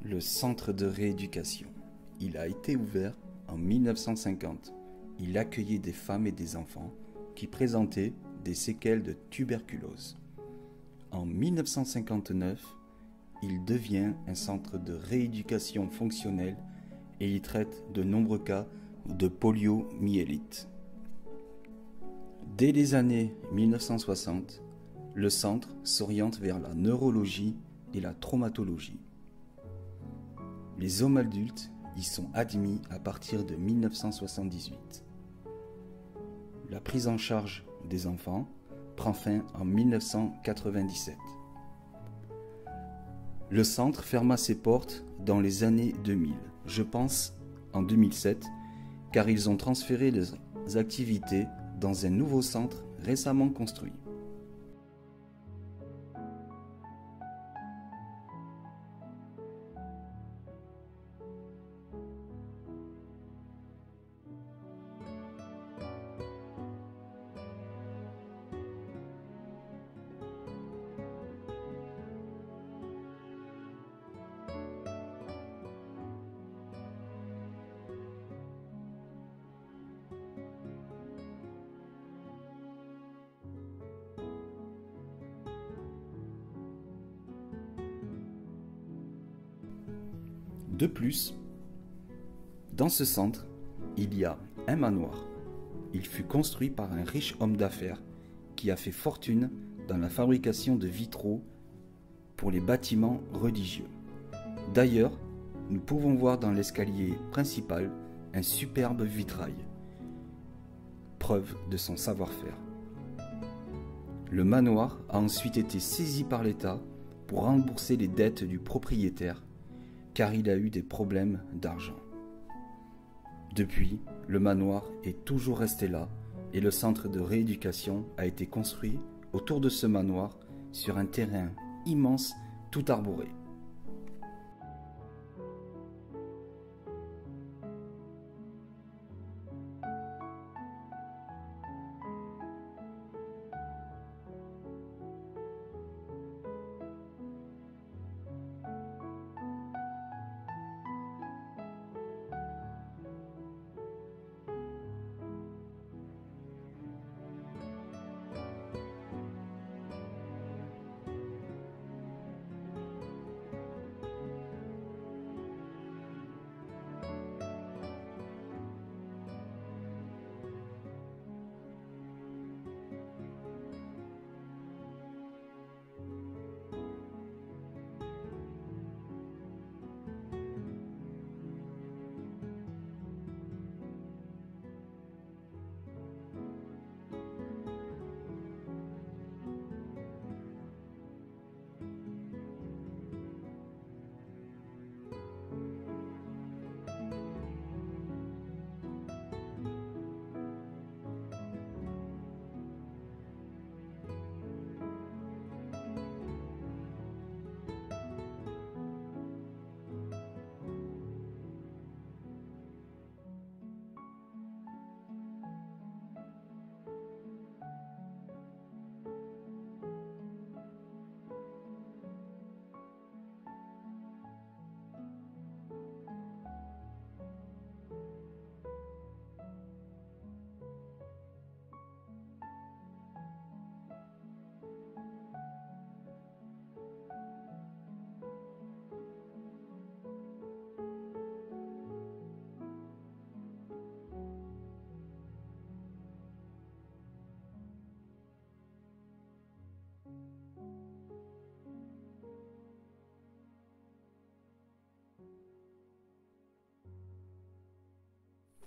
Le centre de rééducation. Il a été ouvert en 1950. Il accueillait des femmes et des enfants qui présentaient des séquelles de tuberculose. En 1959, il devient un centre de rééducation fonctionnelle et y traite de nombreux cas de poliomyélite. Dès les années 1960, le centre s'oriente vers la neurologie et la traumatologie. Les hommes adultes y sont admis à partir de 1978. La prise en charge des enfants prend fin en 1997. Le centre ferma ses portes dans les années 2000, je pense en 2007, car ils ont transféré les activités dans un nouveau centre récemment construit. De plus, dans ce centre, il y a un manoir. Il fut construit par un riche homme d'affaires qui a fait fortune dans la fabrication de vitraux pour les bâtiments religieux. D'ailleurs, nous pouvons voir dans l'escalier principal un superbe vitrail, preuve de son savoir-faire. Le manoir a ensuite été saisi par l'État pour rembourser les dettes du propriétaire, car il a eu des problèmes d'argent. Depuis, le manoir est toujours resté là et le centre de rééducation a été construit autour de ce manoir sur un terrain immense tout arboré.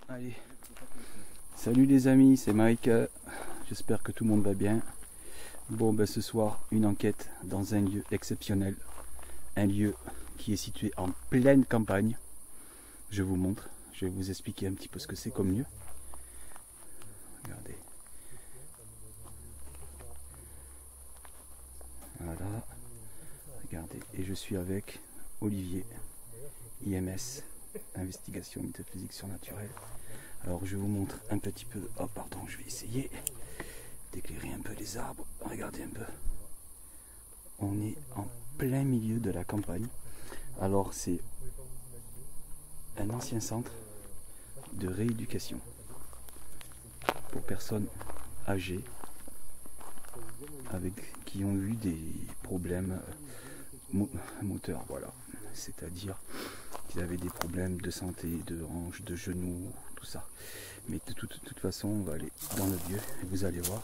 Allez, salut les amis, c'est Mike, j'espère que tout le monde va bien. Bon, ben ce soir, une enquête dans un lieu exceptionnel, un lieu qui est situé en pleine campagne. Je vous montre, je vais vous expliquer un petit peu ce que c'est comme lieu. Regardez. Voilà, regardez, et je suis avec Olivier, IMS, Investigation Métaphysique Surnaturelle. Alors je vous montre un petit peu, oh pardon, je vais essayer d'éclairer un peu les arbres, regardez un peu. On est en plein milieu de la campagne, alors c'est un ancien centre de rééducation pour personnes âgées qui ont eu des problèmes moteurs, voilà. C'est-à-dire qu'ils avaient des problèmes de santé, de hanches, de genoux, tout ça. Mais de toute façon, on va aller dans le lieu et vous allez voir,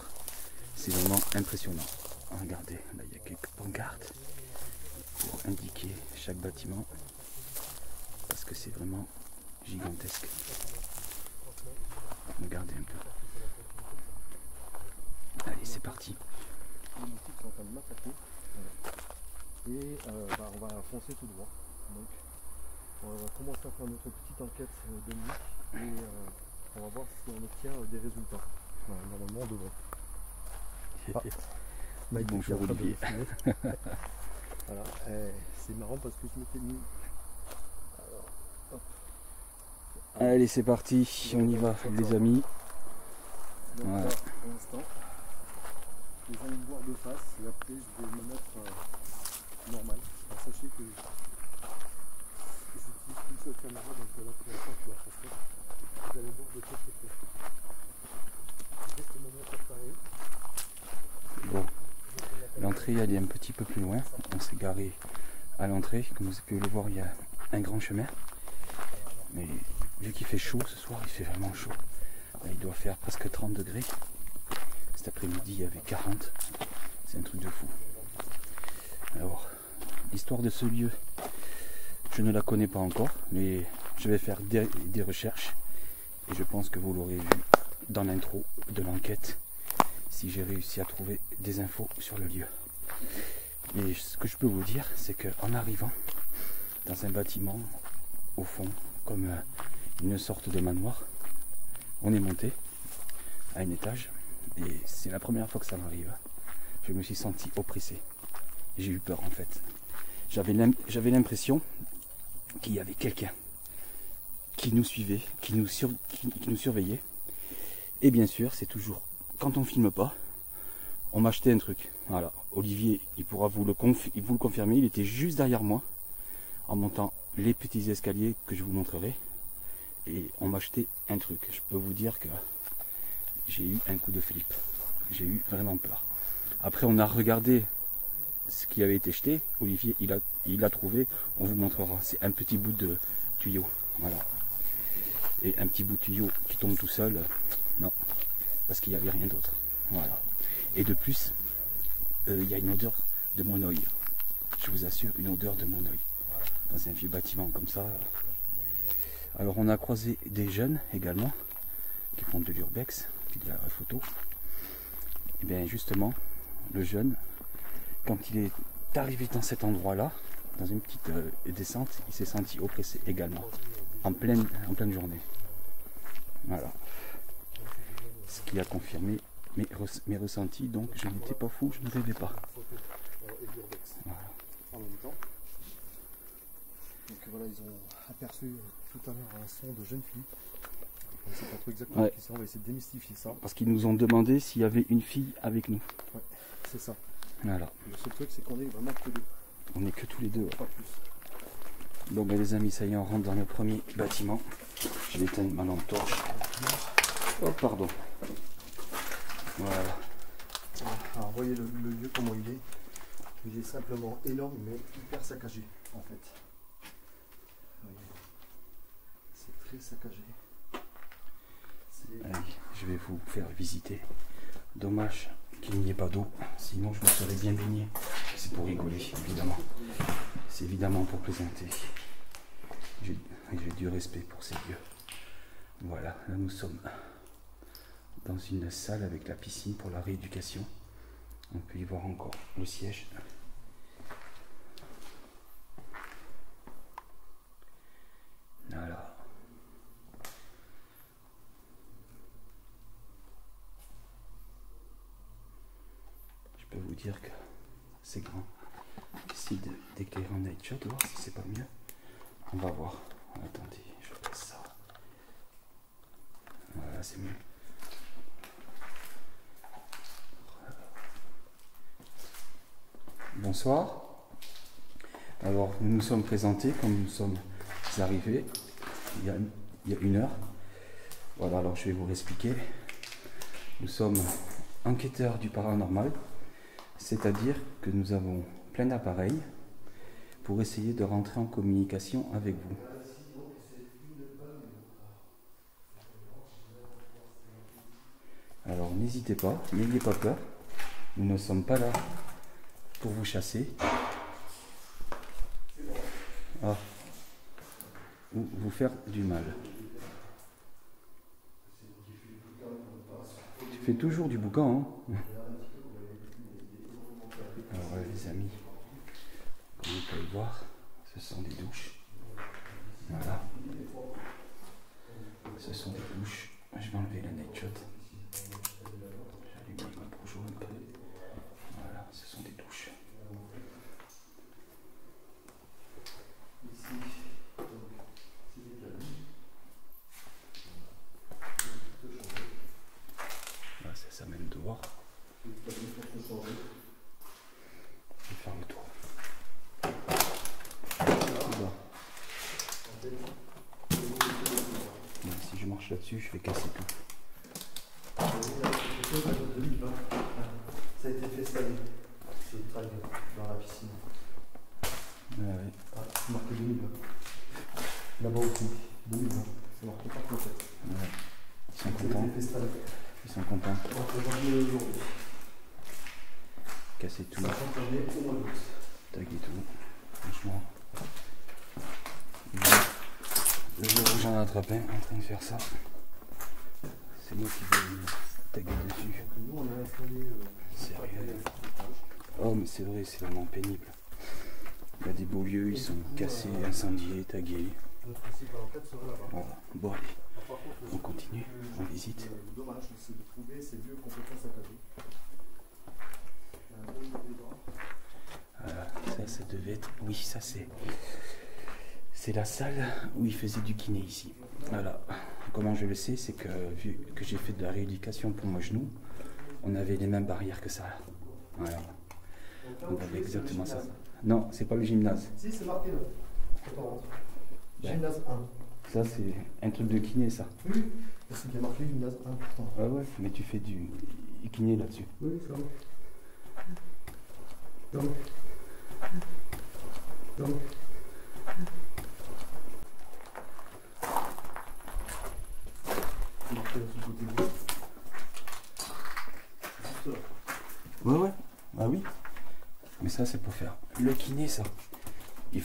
c'est vraiment impressionnant. Regardez, là il y a quelques pancartes pour indiquer chaque bâtiment, parce que c'est vraiment gigantesque. Regardez un peu. Allez, c'est parti. Les moustiques sont en train de m'attaquer. Et on va foncer tout droit. Donc on va commencer à faire notre petite enquête de nuit et on va voir si on obtient des résultats. Voilà, normalement on devrait. Bonjour Olivier. Voilà, c'est marrant parce que je m'étais mis. Alors, hop. Allez, c'est parti, on y va les amis. Donc Voilà. là, pour l'instant, vous allez me voir de face et après je vais me mettre normal. Alors, sachez que j'utilise qu'une seule caméra, donc là pour l'instant je suis à face. Vous allez voir de quel côté. Juste le moment préparé. Bon, l'entrée elle est un petit peu plus loin. On s'est garé à l'entrée. Comme vous pouvez le voir, il y a un grand chemin. Mais vu qu'il fait chaud ce soir, il fait vraiment chaud. Là, il doit faire presque 30 degrés. Cet après-midi, il y avait 40. C'est un truc de fou. Alors, l'histoire de ce lieu, je ne la connais pas encore, mais je vais faire des recherches. Et je pense que vous l'aurez vu dans l'intro de l'enquête, si j'ai réussi à trouver des infos sur le lieu. Et ce que je peux vous dire, c'est qu'en arrivant dans un bâtiment, au fond, comme une sorte de manoir, on est monté à un étage, et c'est la première fois que ça m'arrive. Je me suis senti oppressé. J'ai eu peur en fait. J'avais l'impression qu'il y avait quelqu'un qui nous suivait, qui nous surveillait. Et bien sûr, c'est toujours, quand on filme pas, on m'a acheté un truc. Voilà, Olivier, il pourra vous le confirmer, il était juste derrière moi, en montant les petits escaliers que je vous montrerai. Et on m'a acheté un truc. Je peux vous dire que j'ai eu un coup de flip. J'ai eu vraiment peur. Après, on a regardé ce qui avait été jeté. Olivier, il a trouvé. On vous montrera. C'est un petit bout de tuyau. Voilà. Et un petit bout de tuyau qui tombe tout seul. Non. Parce qu'il n'y avait rien d'autre. Voilà. Et de plus, il y a une odeur de monoï. Je vous assure, une odeur de monoï. Dans un vieux bâtiment comme ça. Alors on a croisé des jeunes également qui font de l'urbex, puis de la photo. Et bien justement, le jeune, quand il est arrivé dans cet endroit-là, dans une petite descente, il s'est senti oppressé également, en pleine journée. Voilà. Ce qui a confirmé mes ressentis, donc je n'étais pas fou, je ne rêvais pas. Voilà. En même temps. Donc voilà, ils ont aperçu tout à l'heure un son de jeune fille. On ne sait pas trop exactement qui c'est, on va essayer de démystifier ça. Parce qu'ils nous ont demandé s'il y avait une fille avec nous. Ouais, c'est ça. Voilà. Le seul truc, c'est qu'on est vraiment que deux. On n'est que tous les deux. Ouais. Pas plus. Bon ben les amis, ça y est, on rentre dans le premier bâtiment. Je vais éteindre ma lampe torche. Oh pardon. Voilà. Alors voyez le lieu comment il est. Il est simplement énorme mais hyper saccagé en fait. Voyez. C'est très saccagé. Allez, je vais vous faire visiter. Dommage qu'il n'y ait pas d'eau, sinon je me serais bien baigné. C'est pour rigoler, évidemment. C'est évidemment pour plaisanter. J'ai du respect pour ces lieux. Voilà, là nous sommes dans une salle avec la piscine pour la rééducation. On peut y voir encore le siège. Voilà. Je peux vous dire que c'est grand. J'essaie d'éclairer en night shot, voir si c'est pas mieux. On va voir. Attendez, je passe ça. Voilà, c'est mieux. Bonsoir. Alors, nous nous sommes présentés comme nous sommes arrivés. il y a 1 heure. Voilà, alors je vais vous réexpliquer. Nous sommes enquêteurs du paranormal, c'est-à-dire que nous avons plein d'appareils pour essayer de rentrer en communication avec vous. Alors n'hésitez pas, n'ayez pas peur, nous ne sommes pas là pour vous chasser ou vous faire du mal. Tu fais toujours du boucan, hein? Alors les amis, comme vous pouvez le voir, ce sont des douches. Voilà. Ce sont des douches. Je vais enlever la night shot. J'allume ma bougeoire un peu. Voilà, ce sont des douches. Ici, là, ça s'amène dehors. Je vais faire le tour. Si je marche là-dessus, je vais casser tout. Ça a été fait cette année. C'est tragué dans la piscine. Ouais. Ah, c'est marqué 2020. Là-bas aussi, 2020. C'est marqué pas en fait. Ouais. Ils sont contents. Ils sont contents. Casser tout. Taguer tout. Franchement. Le jour où j'en ai attrapé un en train de faire ça, c'est moi qui vais taguer dessus. Nous on a installé. Sérieux. Oh mais c'est vrai, c'est vraiment pénible. Il y a des beaux lieux, ils sont cassés, incendiés, tagués. Voilà. Bon allez, on continue, on visite. Le dommage c'est de trouver ces lieux complètement saccagés. Voilà, ça devait être. Oui, ça c'est la salle où il faisait du kiné ici. Voilà. Comment je le sais, c'est que vu que j'ai fait de la rééducation pour mon genou, on avait les mêmes barrières que ça. Voilà. On avait exactement ça. Non, c'est pas le gymnase. Si, c'est marqué là. Attends, gymnase 1. Ça, c'est un truc de kiné, ça. Oui, c'est qu'il y a marqué gymnase 1 pourtant. Ah ouais, mais tu fais du kiné là-dessus. Oui, ça va. Donc. Ouais. Ah oui. Mais ça, c'est pour faire le kiné, ça. Il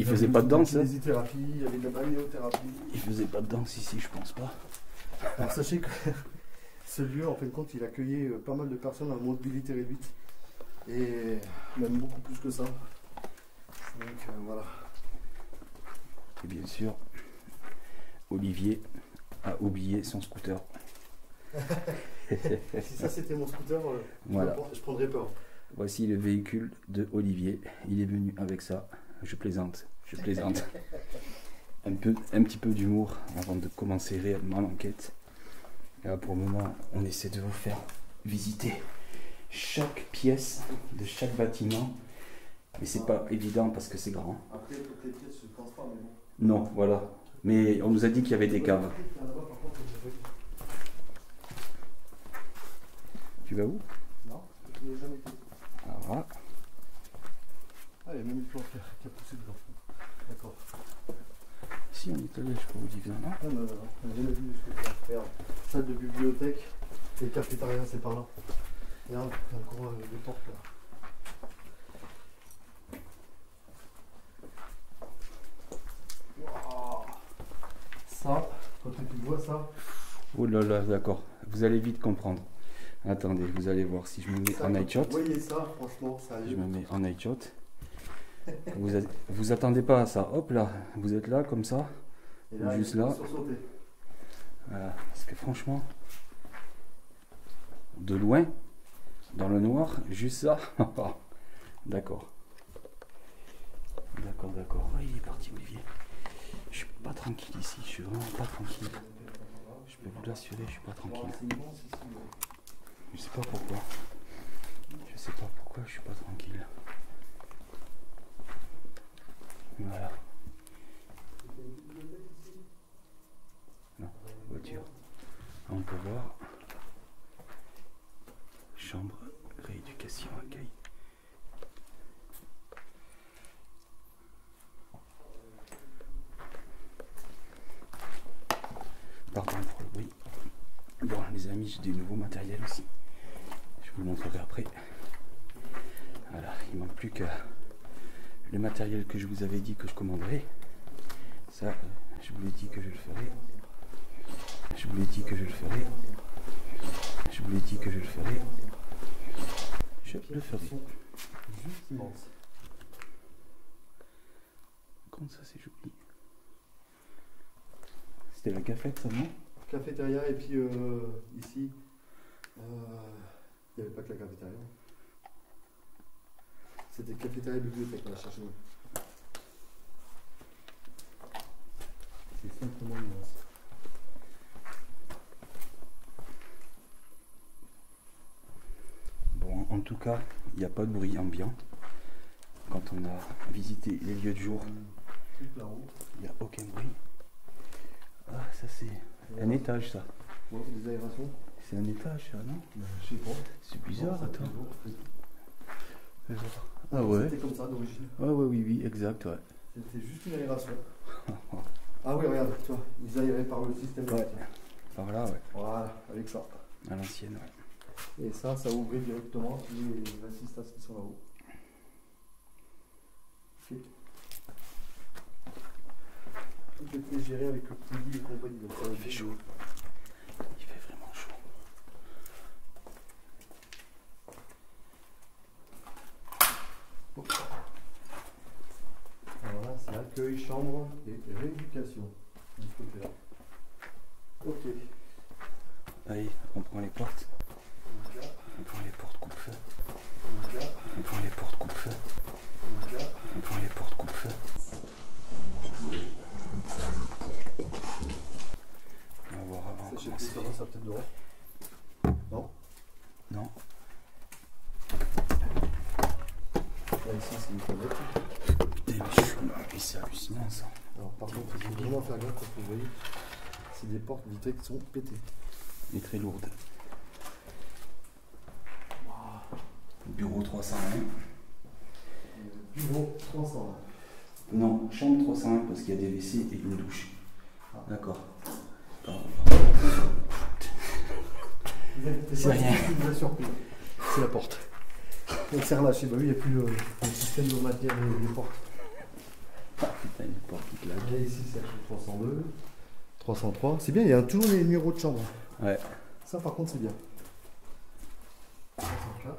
faisait pas de danse, hein? Il y avait il y avait de la balnéothérapie. Il faisait pas de danse ici, je pense pas. Alors sachez que ce lieu, en fin de compte, il accueillait pas mal de personnes à mobilité réduite. Et même beaucoup plus que ça. Donc voilà. Et bien sûr, Olivier a oublié son scooter. Si ça c'était mon scooter, voilà. Je prendrais peur. Voici le véhicule de Olivier. Il est venu avec ça. Je plaisante. Un petit peu d'humour avant de commencer réellement l'enquête. Là, pour le moment, on essaie de vous faire visiter chaque pièce de chaque bâtiment. Mais c'est pas évident parce que c'est grand. Après, toutes les pièces, je pense pas, mais bon. Non, voilà. Mais on nous a dit qu'il y avait des caves. Tu vas où? Non, je n'y ai jamais été. Alors voilà. Ah, il y a même une plante qui a poussé dedans. D'accord. Si on est allé, je crois, au divin, non? Ah, non, on n'a jamais vu ce que ça faire. Salle de bibliothèque et cafétéria, c'est par là. Regarde, il y a encore des portes là. Wow. Ça, quand tu vois ça. Oh là là, d'accord. Vous allez vite comprendre. Attendez, vous allez voir si je me mets en night shot. Vous voyez ça, franchement, ça Je me mets en night shot. Vous attendez pas à ça. Hop là, vous êtes là comme ça. Et là, juste là. Voilà, parce que franchement, de loin, dans le noir, juste ça. D'accord. D'accord. Oh, il est parti, Olivier. Je suis pas tranquille ici. Je suis vraiment pas tranquille. Je peux vous l'assurer, je suis pas tranquille. Je sais pas pourquoi. Je suis pas tranquille. Voilà. chambre rééducation accueil. Pardon pour le bruit. Bon les amis, j'ai du nouveau matériel aussi. Je vous le montrerai après. Voilà, il manque plus que le matériel que je vous avais dit que je commanderais. Ça, je vous l'ai dit que je le ferai. Je vous l'ai dit que je le ferai. Je vous l'ai dit que je le ferai. Je le ferai. Juste immense. Comme ça, c'est joli. C'était la cafette, ça, non? Cafétéria, et puis ici, il n'y avait pas que la cafétéria. C'était cafétéria et bibliothèque, on a cherché. C'est simplement immense. Bon, en tout cas, il n'y a pas de bruit ambiant. Quand on a visité les lieux de jour, il n'y a aucun bruit. Ah, ça c'est un étage, ça. Ouais, des aérations. C'est un étage, ça, non? Je sais pas. C'est bizarre, Non, attends. Ah Ah ouais. C'était comme ça d'origine. Ah ouais, oui, oui, exact, ouais. C'était juste une aération. Ah oui, regarde, tu vois, ils aéraient par le système. Ouais. Par là, ouais. Voilà, avec ça. À l'ancienne, ouais. Et ça ouvrait directement les assistants qui sont là-haut. Ok. Tout était géré avec le pouilly et compagnie. Donc ça Il fait chaud. Il fait vraiment chaud. Alors là, c'est accueil, chambre et rééducation. De ce côté-là. Ok. Allez, on prend les portes. Donc là, On prend les portes coupe-feu. donc là, On prend les portes coupe-feu. donc là. On prend les portes coupe-feu. On va voir avant Ça, je sais comment plus, c'est ça fait. va, ça peut-être dehors. Non. Non. Là, ici, c'est une toilette. Putain, mais je suis là. Mais c'est hallucinant, ça. Alors, par contre, il faut vraiment faire gaffe parce que vous voyez, c'est des portes vitrées qui sont pétées. Et très lourde. Bureau 301. Bureau 300. Non, chambre 301 parce qu'il y a des WC et une douche. Ah. D'accord. C'est rien. Ce qui vous a surpris. C'est la porte. Donc c'est relâché. Bah oui, il n'y a plus le système de matière des portes. Ah putain, une porte qui claque. Et ici, c'est 302, 303. C'est bien, il y a toujours les numéros de chambre. Ouais. Ça, par contre, c'est bien. 304.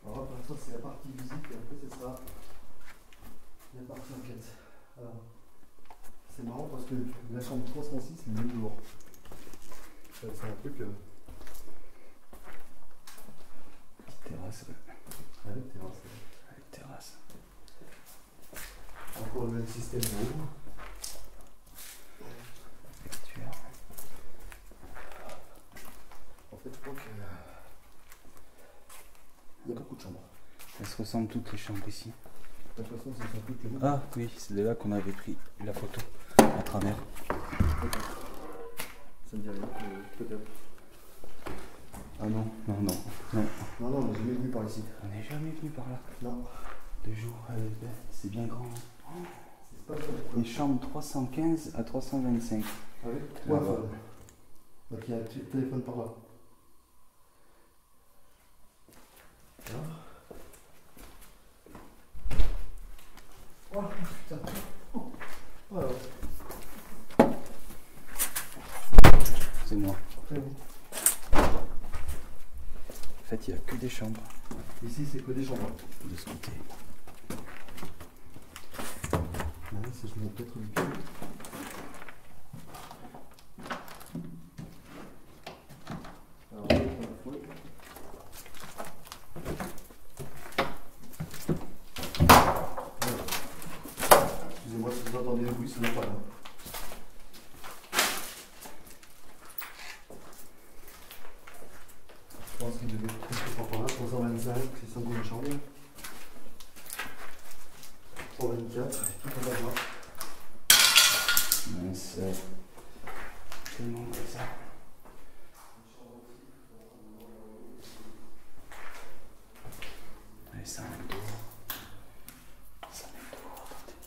Alors, pour l'instant, c'est la partie visite et après, c'est ça. La partie enquête. Alors, c'est marrant parce que la chambre 306, c'est le même dehors. C'est un truc. Terrasse. Avec terrasse. Avec terrasse. Encore le même système de haut. En fait, je crois qu'il y a beaucoup de chambres. Elles se ressemblent toutes les chambres ici. De toute façon, ce sont toutes les mêmes. Ah oui, c'est de là qu'on avait pris la photo à travers. Ça me dit rien, peut-être. Ah non, non, non, non. Non, non, on n'est jamais venu par ici. On n'est jamais venu par là. Non. De jour, c'est bien grand. C'est pas ça. Les chambres 315 à 325. Avec 3 Là-bas. phones. Donc il y a un petit téléphone par là. Là. Oh putain. Oh. Voilà. C'est moi. Très bon. En fait, il n'y a que des chambres Ici, c'est que des chambres. de ce côté. Maintenant, si je monte peut-être le pied. Alors, on va prendre la foule. Voilà. Excusez-moi si vous entendez le bruit, ce n'est pas là. Je pense qu'il devait être quelque part par là, 325, c'est 5 de chambre. 324, tout en bas là. Mince. Tellement comme ça. ça même dehors. Ça même dehors, attendez.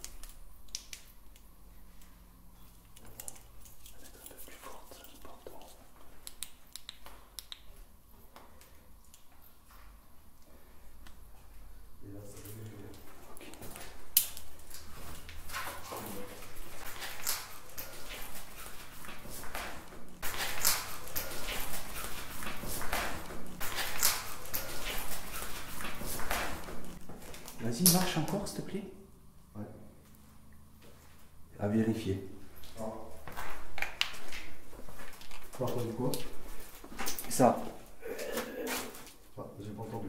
Ça va être un peu plus forte, pardon. Et là, ça va mieux. Ok. Vas-y, marche encore, s'il te plaît. Ouais. À vérifier. T'as entendu quoi? Ça. Ah, j'ai pas entendu.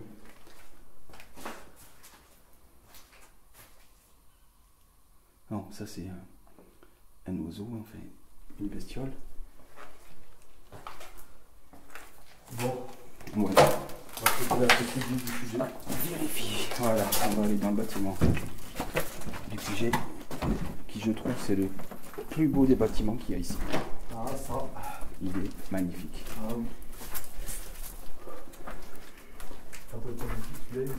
Non, ça c'est un oiseau, enfin, une bestiole. Bon, Ouais. on va se la technique du sujet. Vérifier. Voilà, on va aller dans le bâtiment du QG, qui je trouve c'est le plus beau des bâtiments qu'il y a ici. Ah, ça. Il est magnifique. Ah oui. Un peu comme une petite ou...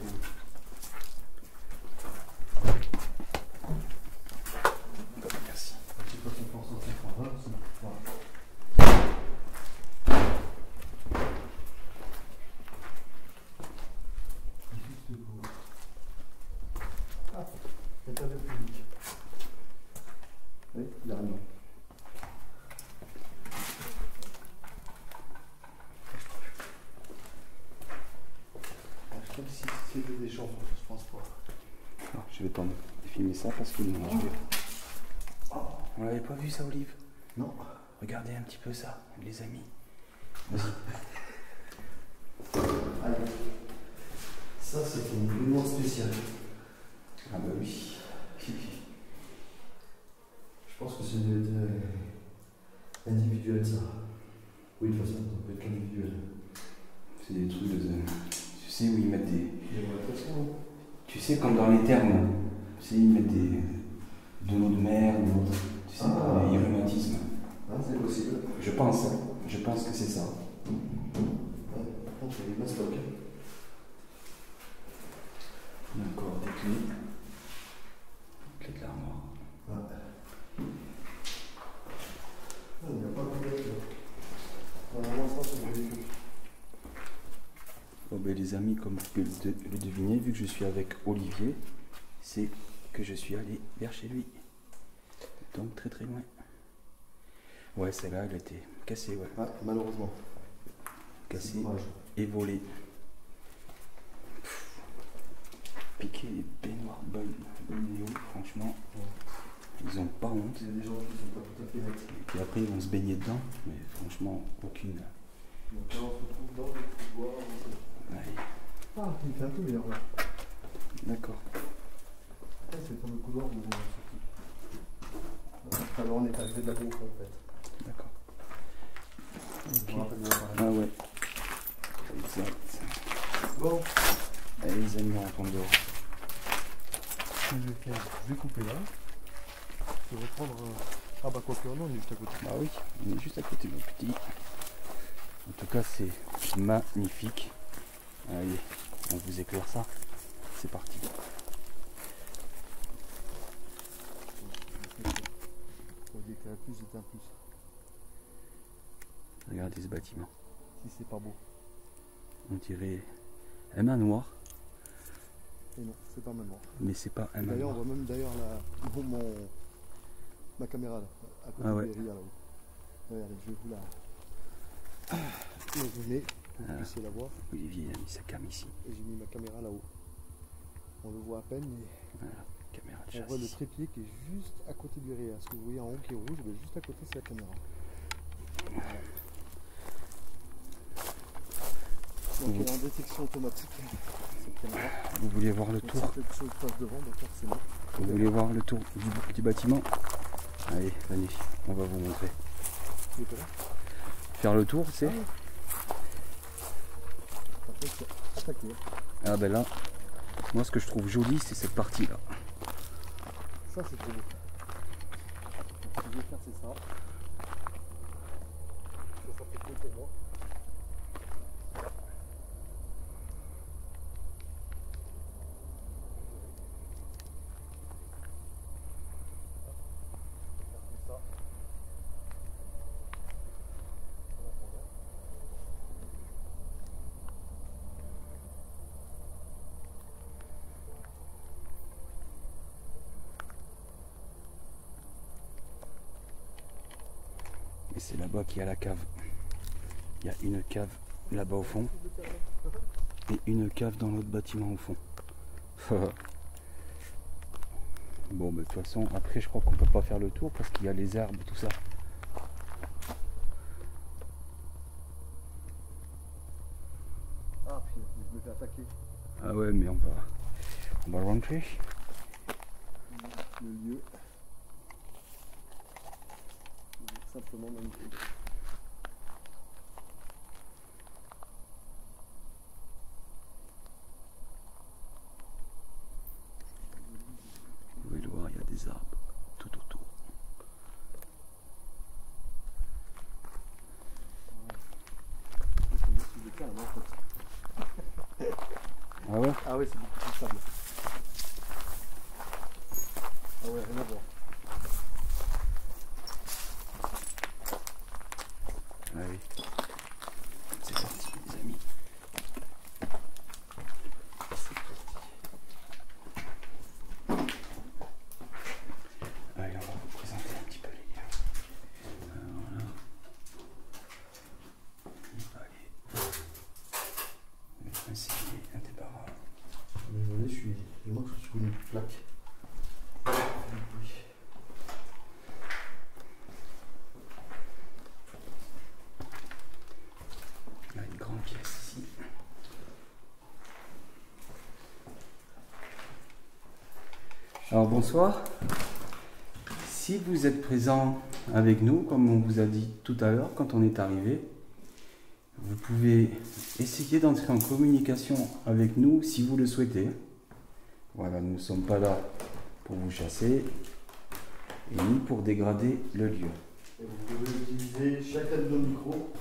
Merci. Un petit peu confiance en ses frères, aussi. Voilà. Juste pour... Ah, état de public. Oui, il a raison. Je sais pas si c'est des gens, je pense pas. Alors, je vais t'en filmer ça parce que on l'avait pas vu ça, Olive. Non. Regardez un petit peu ça, les amis. Vas-y. Allez. Ça, c'est une événement spécial. Ah bah oui. Je pense que c'est individuel, ça. Oui, de toute façon, ça peut être individuel. C'est des trucs de... Tu sais où ils mettent des... Il y a pas de façon, Tu sais, comme dans les thermes, tu sais, ils mettent des... de l'eau de mer, de l'eau... Tu sais, pour les rhumatismes. Ah, c'est possible. Je pense, hein. Je pense que c'est ça. Ouais, par contre, il y a des masques. Il y a encore des clés. Clés de l'armoire. Ouais. Ah, il n'y a pas de véhicule. Normalement, ça, c'est le véhicule. Bon ben les amis, comme vous pouvez le deviner, vu que je suis avec Olivier, c'est que je suis allé vers chez lui. Donc très très loin. Ouais, celle-là, elle était cassée, ouais. Ah, malheureusement. Cassée Dommage. et volée. Pff. Piquer les baignoires bonnes néo, franchement, ils ont pas honte. Il y a des gens qui sont pas tout à fait nets. Et puis après, ils vont se baigner dedans, mais franchement, aucune. Donc là, on se retrouve dans le couloir. Allez, Ah, il fait un peu meilleur là. d'accord. Ça, c'est comme le couloir où on est sorti. Alors, on est arrivé de la gauche en fait. D'accord. Je me rappelle bien pareil. Ah ouais. Exact. Bon, Allez les amis, on retourne dehors. ce que je vais faire, je vais couper là. Je vais prendre. Ah, bah, quoi que non, on est juste à côté. Bah oui, on est juste à côté de mon petit. En tout cas, c'est magnifique. Allez, on vous éclaire ça. C'est parti. Pour dire qu'il y a plus, c'est un plus. Regardez ce bâtiment. Si c'est pas beau. On dirait un manoir, Et non, c'est pas maintenant. mais c'est pas un D'ailleurs, on manoir. voit même d'ailleurs ma caméra là, à côté Ah ouais. des RIA là-haut. Regardez, je vais vous la zoomer pour que vous puissiez la voir. Olivier a mis sa cam ici. Et j'ai mis ma caméra là-haut. On le voit à peine, mais Voilà, caméra de on chasse. voit le ici. trépied qui est juste à côté du RIA. Ce que vous voyez en haut qui est rouge, ben juste à côté c'est la caméra. Voilà. Donc elle est en détection automatique, cette caméra. Vous voulez voir le Donc tour? si quelque chose passe devant, donc forcément. Vous voulez voir le tour du bâtiment? Allez, venez, on va vous montrer. Tu es là? Faire le tour, c'est? Par contre, c'est attaqué. Ah ben là, moi ce que je trouve joli, c'est cette partie-là. Ça c'est trop beau. Donc, ce que je vais faire c'est ça. Ça fait cool pour moi. c'est là-bas qu'il y a la cave. Il y a une cave là-bas au fond. Et une cave dans l'autre bâtiment au fond. Bon, mais de toute façon, après je crois qu'on peut pas faire le tour parce qu'il y a les arbres, tout ça. Ah, puis je me fais attaquer. Ah ouais, mais on va rentrer. Le lieu. Il est simplement magnifique. Vous pouvez le voir, il y a des arbres tout autour. Ah ouais? Ah ouais, c'est beaucoup plus stable. Ah ouais, rien à voir. Ah oui. C'est parti les amis. Allez, on va vous présenter un petit peu les lieux. Voilà. Allez. On va essayer un débarras. Je marche sur une plaque. Il y a une grande pièce ici. Alors bonsoir. Si vous êtes présent avec nous, comme on vous a dit tout à l'heure quand on est arrivé, vous pouvez essayer d'entrer en communication avec nous si vous le souhaitez. Voilà, nous ne sommes pas là pour vous chasser et ni pour dégrader le lieu. Et vous pouvez utiliser chacun de nos micros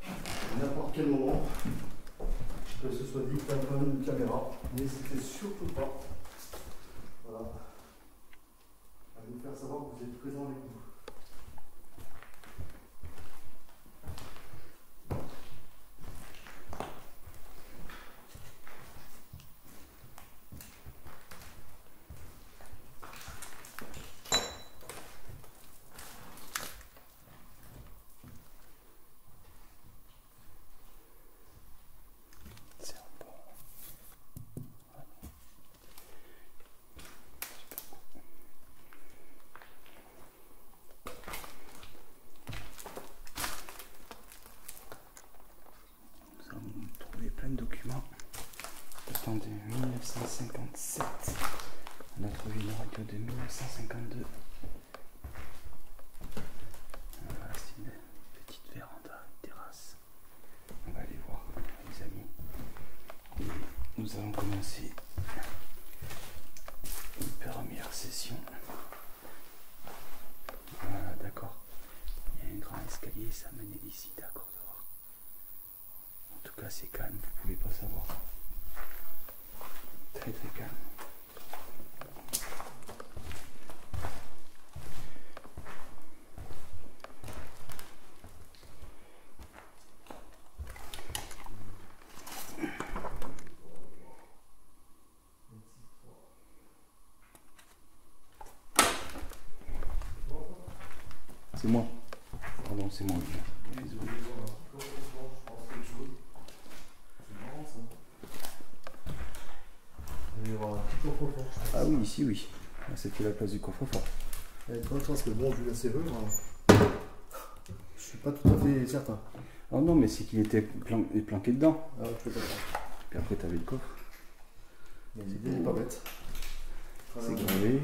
à n'importe quel moment, que ce soit dictaphone ou caméra. N'hésitez surtout pas à nous faire savoir que vous êtes présent avec nous. C'est un bon. Nous avons trouvé plein de documents datant de 1957. On a trouvé une radio de 1952. Voilà, c'est une petite véranda, une terrasse. On va aller voir, les amis. Et nous allons commencer une première session. Voilà, d'accord. Il y a un grand escalier, ça menait d'ici, d'accord, dehors. En tout cas, c'est calme, vous pouvez pas savoir. Très très calme. C'est moi. Pardon, c'est moi. Désolé. Il va y avoir un petit coffre-fort, je pense. Ah oui, ici oui. Là, c'était la place du coffre-fort. Il y a de bonnes chances que bon, vu la serrure, je suis pas tout à fait certain. Oh non, mais c'est qu'il était planqué dedans. Ah, je peux pas croire. Puis après, t'avais le coffre. Mais l'idée n'est pas bête. C'est gravé.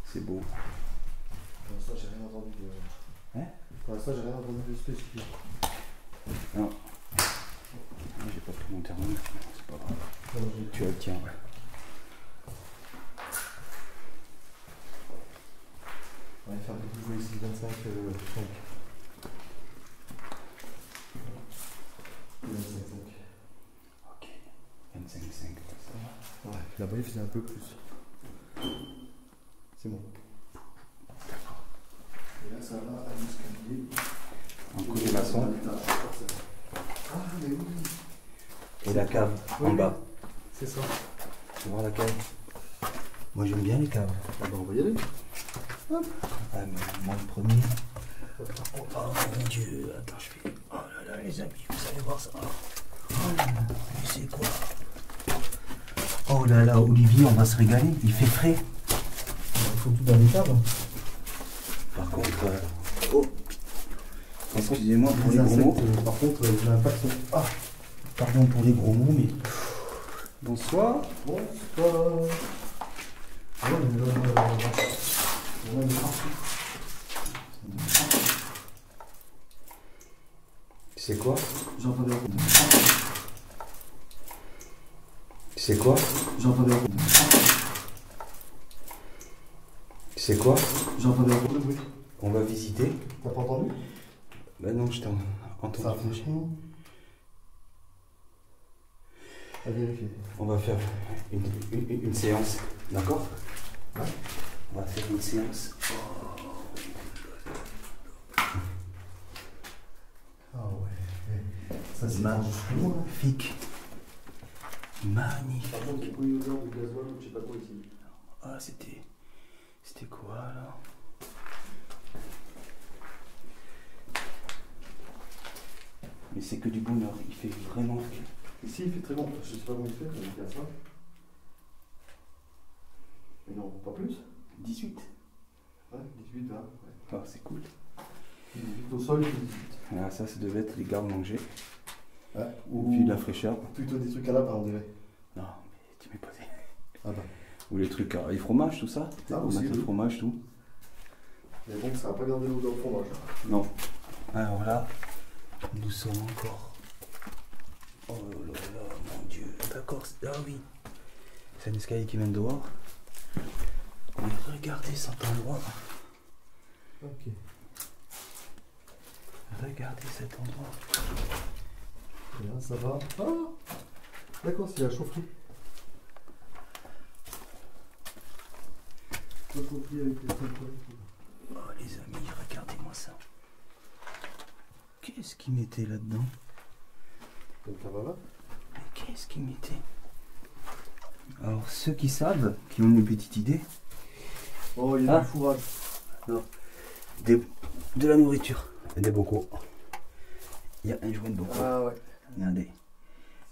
C'est beau. Pour l'instant, j'ai rien entendu de. Hein? Pour l'instant, j'ai rien entendu de spécifique. Non. J'ai pas pris mon thermomètre. C'est pas grave. Non, Tu as le tien, ouais. on va faire des jouer ici 25, 5. 25, 5. Ok. 25,5, ça va. Ouais, là-bas, il faisait un peu plus. C'est bon. D'accord. Et là, ça va à l'escalier. Un coup de maçon. Ah, mais oui. Et la cave, Oui, en bas. C'est ça. Tu vois la cave? Moi, j'aime bien les caves. Ah bah, on va y aller. Ah, mais moi, le premier. Oh mon Dieu, attends, je fais... Oh là là, les amis, vous allez voir ça. Oh là là, c'est quoi? Oh là là, Olivier, on va se régaler, il fait frais. Il faut tout dans les tables. Par contre, oh, excusez-moi pour les gros mots. Par contre, j'ai un paquet. Ah, pardon pour les gros mots, mais... Bonsoir. Bonsoir. C'est quoi? J'entendais un C'est quoi? J'entendais un C'est quoi? J'entendais un gros bruit. On va visiter. T'as pas entendu? Ben non, je t'en entendu. Ça a flashé. À vérifier. On va faire une séance, d'accord? Ouais. On va faire une séance. Ah ouais. Ça c'est Magnifique. Magnifique. Par contre, il y a une odeur de gasoil ou je sais pas quoi ici. Ah, c'était quoi là? Mais c'est que du bonheur, il fait vraiment... Ici il fait très bon, je sais pas comment il fait, mais il y a ça. Mais non, pas plus. 18. Ouais, 18, 20. Ouais. Ah, c'est cool. 18 au sol, 18. Ah, ça devait être les gardes-manger. Ouais. Ou puis la fraîcheur. Plutôt des trucs à lapin, on dirait. Non, mais tu m'es posé. Ah bah. Ou les trucs, les fromages, tout ça. Ah, On aussi, met le oui. fromage, tout. Mais bon, ça va pas garder l'odeur de fromage. Non. Alors là, nous sommes encore. Oh là là, mon Dieu. D'accord, ah oui. C'est un escalier qui mène dehors. Mais regardez cet endroit. Ok. Regardez cet endroit. Et là, ça va. Ah, d'accord, c'est la chaufferie. La chaufferie avec les 5 toilettes. Oh les amis, regardez-moi ça. Qu'est-ce qu'ils mettaient là-dedans? Donc ça va là. Mais qu'est-ce qu'ils mettaient? Alors ceux qui savent, qui ont une petite idée. Oh, il y a Ah. du fourrage. Non. De la nourriture. Et des bocaux. Il y a un joint de bocaux. Ah ouais. Regardez.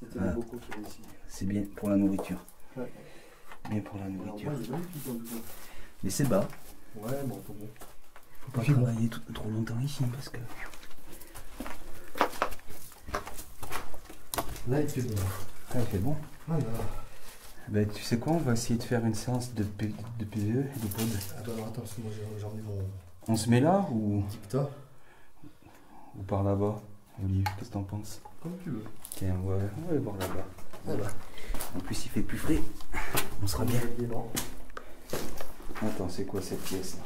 C'était Ah. les bocaux qu'il y avait ici. C'est bien pour la nourriture. Ouais. Bien pour la Alors, nourriture. moi, il est magnifique en tout cas. Mais c'est bas. Ouais, mais enfin bon. Faut pas Puis bon. travailler trop longtemps ici parce que. Là, il fait bon. Ah, il fait bon. Ah là. Ben, tu sais quoi, on va essayer de faire une séance de PVE et de pod. Ah bah alors attends, parce que moi j'ai emmené mon On se met là ou dictat. par là-bas? Olive, qu'est-ce que t'en penses? Comme tu veux. Tiens, on va aller voir là-bas. Voilà. En plus, il fait plus frais. On sera bien. Bon. Attends, c'est quoi cette pièce là?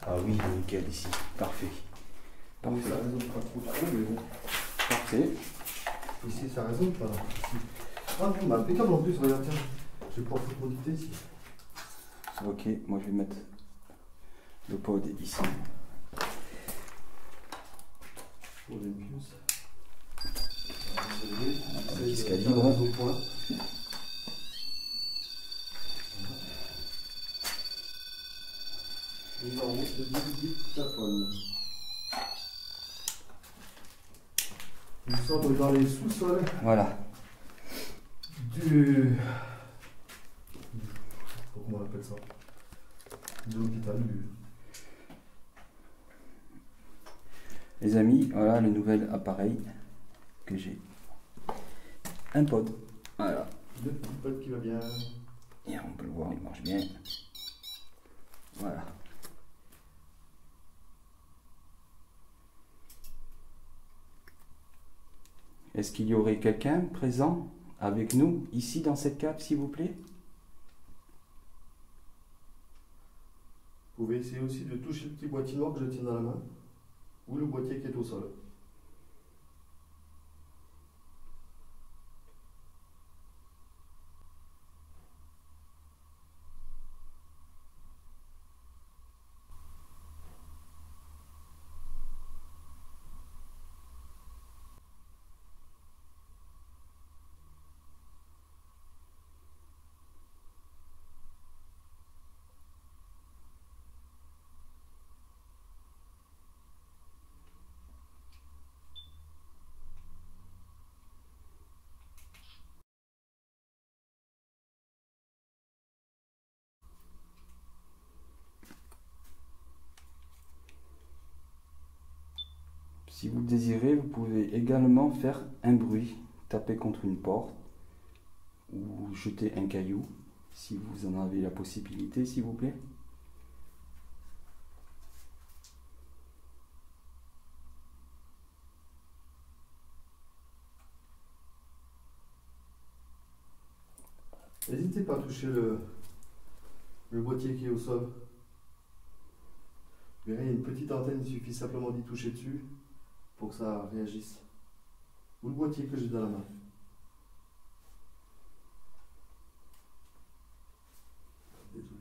Ah oui, nickel ici. Parfait. Oui, ça résonne pas trop, mais bon. Parfait. Ici, ça résonne pas là. Ici. Ah bon, bah impeccable en plus, regarde, tiens. Je vais pouvoir faire dicter ici. Ok, moi je vais mettre le pod ici. Pour les puces. Un petit calibre. Au point. Numéro de dictaphone. Nous sommes dans les sous-sols Voilà. du... Comment on appelle ça? De l'hôpital du... Les amis, voilà le nouvel appareil que j'ai. Un pod. Voilà. Le petit pote qui va bien. Et on peut le voir, il marche bien. Voilà. Est-ce qu'il y aurait quelqu'un présent avec nous ici dans cette cave, s'il vous plaît? Vous pouvez essayer aussi de toucher le petit boîtier noir que je tiens dans la main. Ou le boîtier qui est au sol. Si vous le désirez, vous pouvez également faire un bruit, taper contre une porte ou jeter un caillou, si vous en avez la possibilité, s'il vous plaît. N'hésitez pas à toucher le boîtier qui est au sol. Vous verrez, il y a une petite antenne, il suffit simplement d'y toucher dessus pour que ça réagisse. Ou le boîtier que j'ai dans la main. Désolé.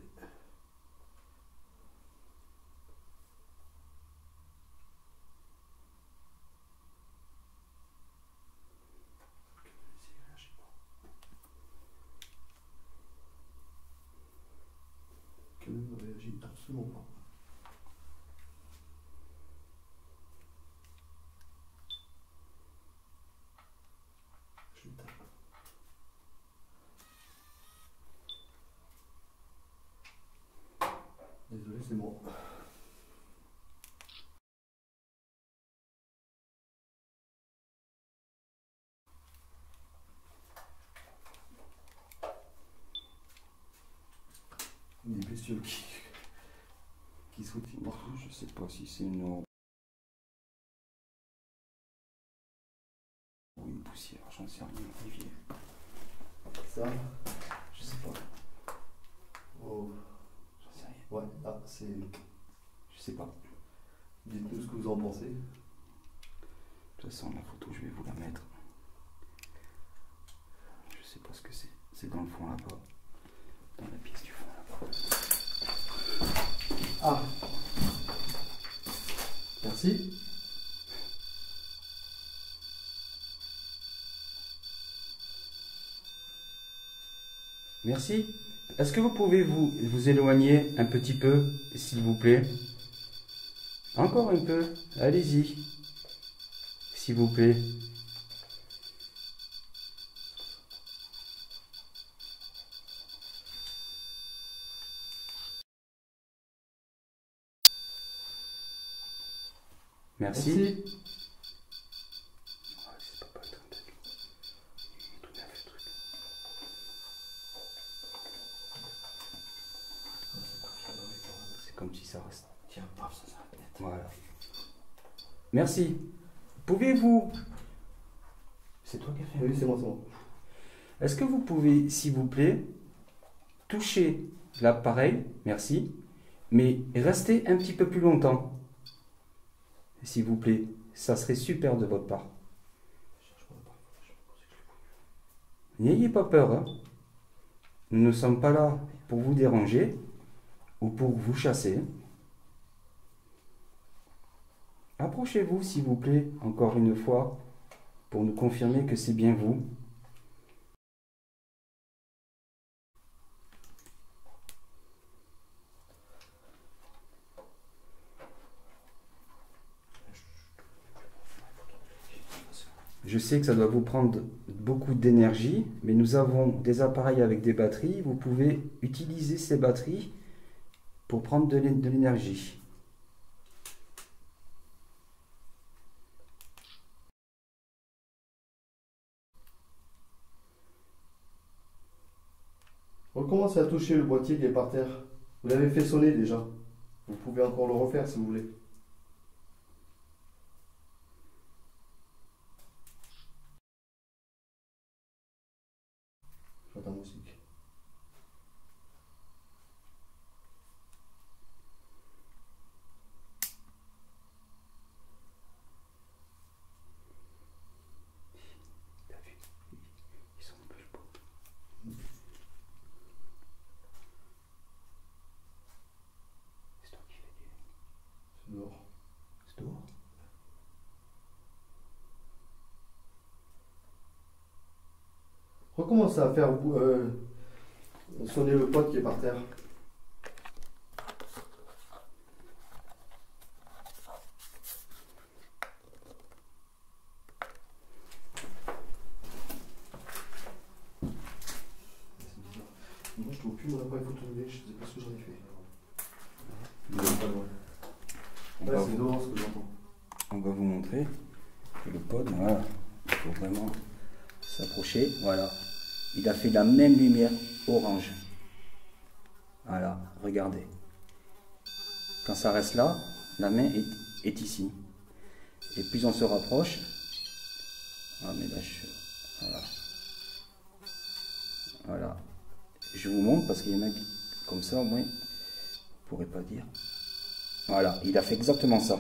Que ne réagit absolument pas. Je le tape. Désolé, c'est bon. Des bestioles qui sautent partout. Je sais pas si c'est une orbe ou une poussière, j'en sais rien, Olivier. Ça, je sais pas. Oh, J'en sais rien. ouais, là, c'est. Je sais pas. Dites-nous ce que vous en pensez. De toute façon, la photo, je vais vous la mettre. Je sais pas ce que c'est. C'est dans le fond là-bas. Dans la pièce du fond là-bas. Ah, merci. Merci. Est-ce que vous pouvez vous éloigner un petit peu, s'il vous plaît? Encore un peu. Allez-y. S'il vous plaît. Merci. Merci. Ah, c'est pas le truc. Il est tout neuf, le truc. C'est comme si ça reste. Tiens, paf, ça s'arrête net. Voilà. Merci. Pouvez-vous... C'est toi qui as fait? Oui, c'est moi, c'est moi. Est-ce que vous pouvez, s'il vous plaît, toucher l'appareil, merci, mais rester un petit peu plus longtemps, s'il vous plaît, ça serait super de votre part. N'ayez pas peur, hein. Nous ne sommes pas là pour vous déranger ou pour vous chasser. Approchez-vous, s'il vous plaît, encore une fois, pour nous confirmer que c'est bien vous. Je sais que ça doit vous prendre beaucoup d'énergie, mais nous avons des appareils avec des batteries. Vous pouvez utiliser ces batteries pour prendre de l'énergie. Recommencez à toucher le boîtier qui est par terre. Vous l'avez fait sonner déjà. Vous pouvez encore le refaire si vous voulez. J'entends la musique. T'as vu? Ils sont un peu beaux. C'est toi qui fais du... C'est dehors. C'est dehors? Recommencez à faire sonner le pote qui est par terre. Moi je trouve plus mon appareil photo, je sais pas ce que j'en ai fait. On Ouais, va c'est dehors ce que j'entends. on va vous montrer que le pod, voilà, il faut vraiment s'approcher. Voilà, il a fait la même lumière orange. Voilà, regardez. Quand ça reste là, la main est ici. Et plus on se rapproche, ah mais là voilà. Voilà. Je vous montre parce qu'il y en a qui, comme ça au moins, vous ne pourrez pas dire. Voilà, il a fait exactement ça.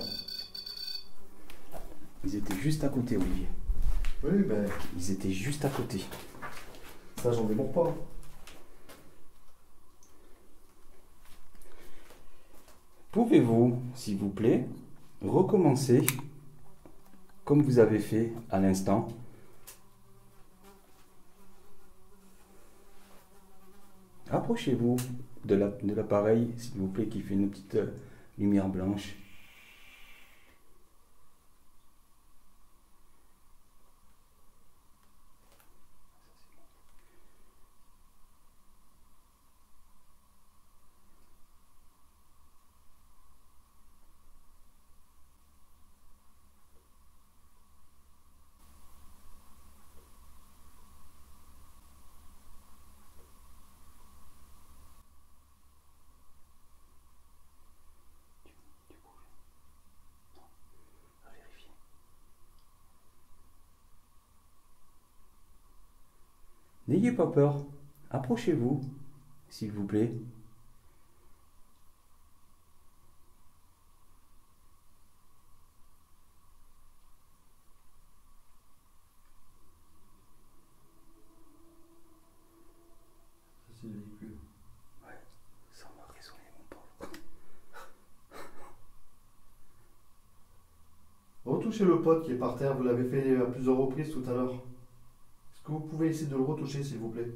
Ils étaient juste à côté, Olivier. Oui, ben. Ils étaient juste à côté. Ça, j'en démords pas. Pouvez-vous, s'il vous plaît, recommencer comme vous avez fait à l'instant? Approchez-vous de l'appareil, s'il vous plaît, qui fait une petite lumière blanche. N'ayez pas peur, approchez-vous, s'il vous plaît. Ça, c'est le véhicule. Ouais, ça m'a résonné, mon pauvre. Retouchez le pod qui est par terre, vous l'avez fait à plusieurs reprises tout à l'heure. Est-ce que vous pouvez essayer de le retoucher, s'il vous plaît?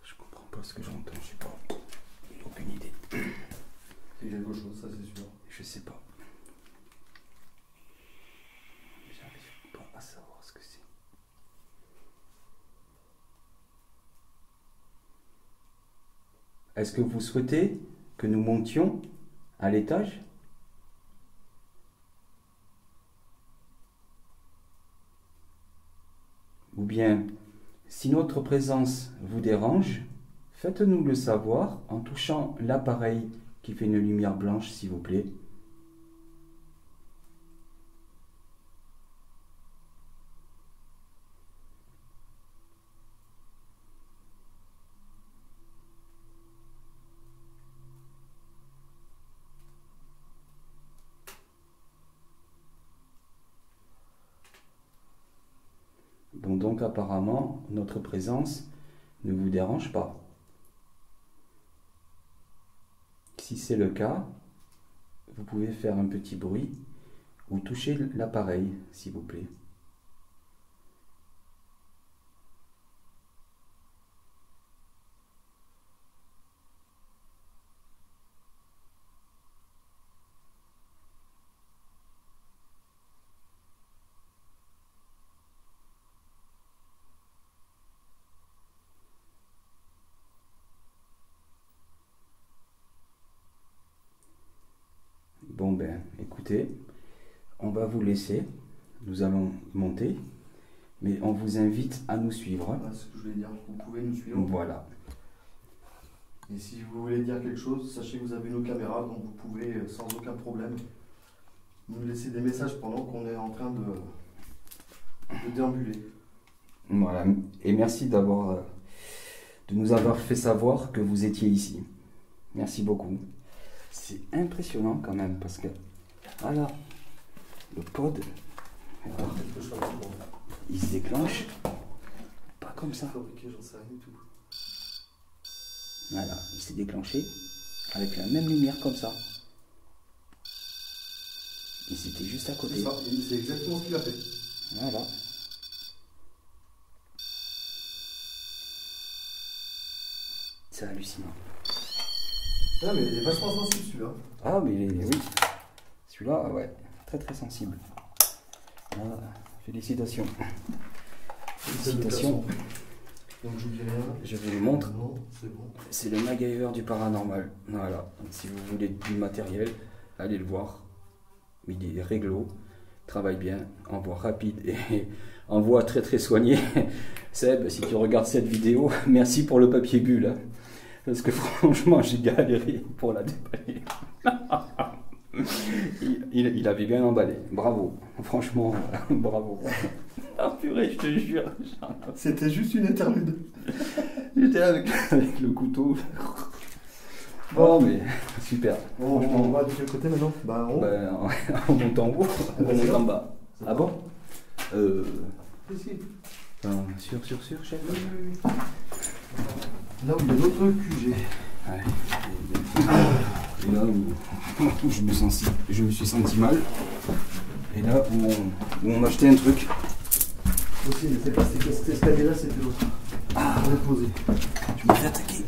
Je comprends pas ce que j'entends, je sais pas. Aucune idée. C'est quelque chose, ça c'est sûr. Je sais pas. J'arrive pas à savoir ce que c'est. Est-ce que vous souhaitez que nous montions à l'étage? Ou bien, si notre présence vous dérange, faites-nous le savoir en touchant l'appareil qui fait une lumière blanche, s'il vous plaît. Bon, donc apparemment, notre présence ne vous dérange pas. Si c'est le cas, vous pouvez faire un petit bruit ou toucher l'appareil, s'il vous plaît. Bon ben, écoutez, on va vous laisser. Nous allons monter, mais on vous invite à nous suivre. Voilà ce que je voulais dire. Vous pouvez nous suivre. Voilà. Et si vous voulez dire quelque chose, sachez que vous avez nos caméras, donc vous pouvez sans aucun problème nous laisser des messages pendant qu'on est en train de déambuler. Voilà, et merci de nous avoir fait savoir que vous étiez ici. Merci beaucoup. C'est impressionnant quand même parce que, alors, le pod, alors, il se déclenche pas comme ça. J'en sais rien du tout. Voilà, il s'est déclenché avec la même lumière comme ça. Et c'était juste à côté. C'est exactement ce qu'il a fait. Voilà. C'est hallucinant. Ah, mais il est vachement sensible celui-là. Ah, mais oui. Celui-là, ouais, très très sensible. Ah, félicitations. Félicitations. Donc je vous dis rien. Je vous le montre. Non, c'est bon. C'est le MacGyver du paranormal. Voilà. Si vous voulez du matériel, allez le voir. Il est réglo, travaille bien, envoi rapide et envoi très très soigné. Seb, si tu regardes cette vidéo, merci pour le papier bulle. Hein, parce que franchement, j'ai galéré pour la déballer. Il avait bien emballé. Bravo. Franchement, bravo. Ah purée, je te jure. C'était juste une interlude. J'étais là avec le couteau. Bon, mais super. Bon, on va de quel côté maintenant? Bah, en haut. On monte en haut, on monte en bas. Ah bon? Ici. Sûr, chef? Oui. Là où il y a d'autres QG. Ouais. Et là où je me suis senti mal. Et là où on m'a acheté un truc. Aussi, mais c'est pas cet escalier-là, c'était l'autre. Ah, on est posé. Tu m'as fait attaquer.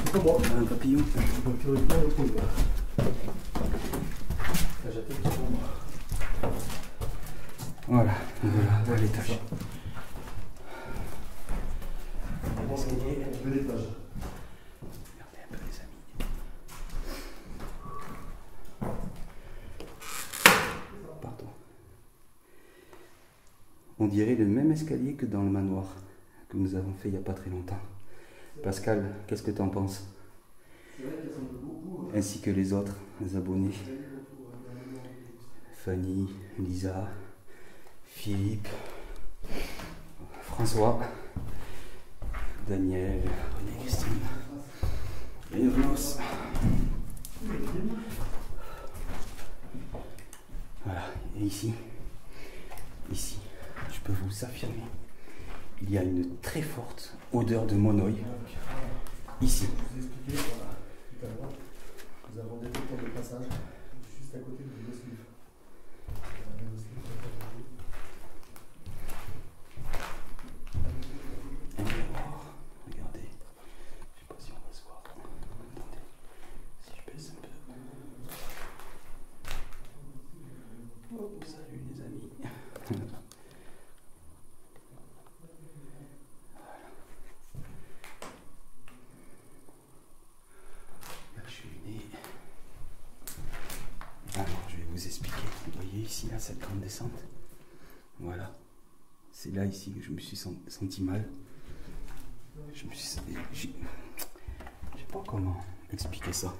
C'est pas moi. Un papillon. Donc théoriquement, on est posé. J'attends que c'est pour moi. Voilà, à l'étage. On fait l'étage. Regardez un peu les amis. Pardon. On dirait le même escalier que dans le manoir que nous avons fait il n'y a pas très longtemps. Pascal, qu'est-ce que tu en penses? Ainsi que les autres abonnés. Fanny, Lisa, Philippe, François, Daniel, René, Christine, et Rose. Voilà, et ici, je peux vous affirmer, il y a une très forte odeur de monoï. Ici. Je vous ai expliqué, voilà, tout à l'heure, nous avons des détecteurs de passage juste à côté du Gosselif. Un miroir, regardez. Je sais pas si on va se voir. Attendez, si je baisse un peu. Hop, salut les amis. Là, je suis né. Alors, je vais vous expliquer. Vous voyez ici, là, cette grande descente. Voilà. C'est là, ici, que je me suis senti mal. Je sais pas comment expliquer ça.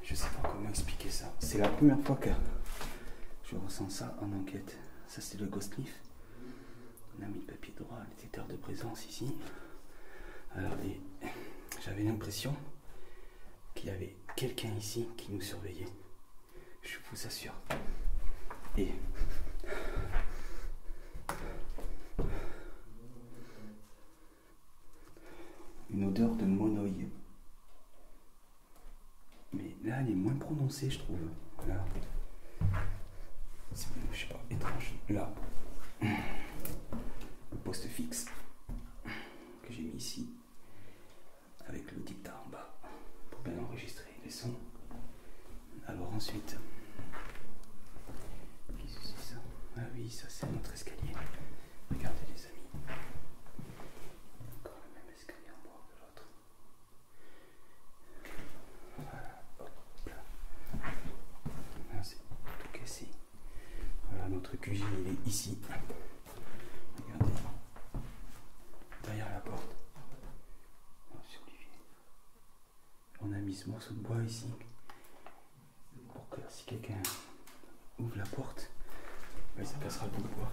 Je sais pas comment expliquer ça. C'est la première fois que je ressens ça en enquête. Ça, c'est le ghost lift. On a mis le papier droit, le détecteur de présence ici. Alors, j'avais l'impression qu'il y avait quelqu'un ici qui nous surveillait. Je vous assure. Et une odeur de monoï. Mais là, elle est moins prononcée, je trouve. Là. C'est, je sais pas, étrange. Là. Le poste fixe que j'ai mis ici. Avec le dictat en bas. Pour bien enregistrer les sons. Alors ensuite. Qu'est-ce que c'est ça? Ah oui, ça c'est notre escalier. Regardez les amis. Encore le même escalier en bord de l'autre. Voilà, hop là. Là c'est tout cassé. Voilà, notre QG il est ici. Regardez. Derrière la porte. Oh, c'est Olivier. On a mis ce morceau de bois ici. Pour que si quelqu'un la porte. Ouais, ça cassera le couloir.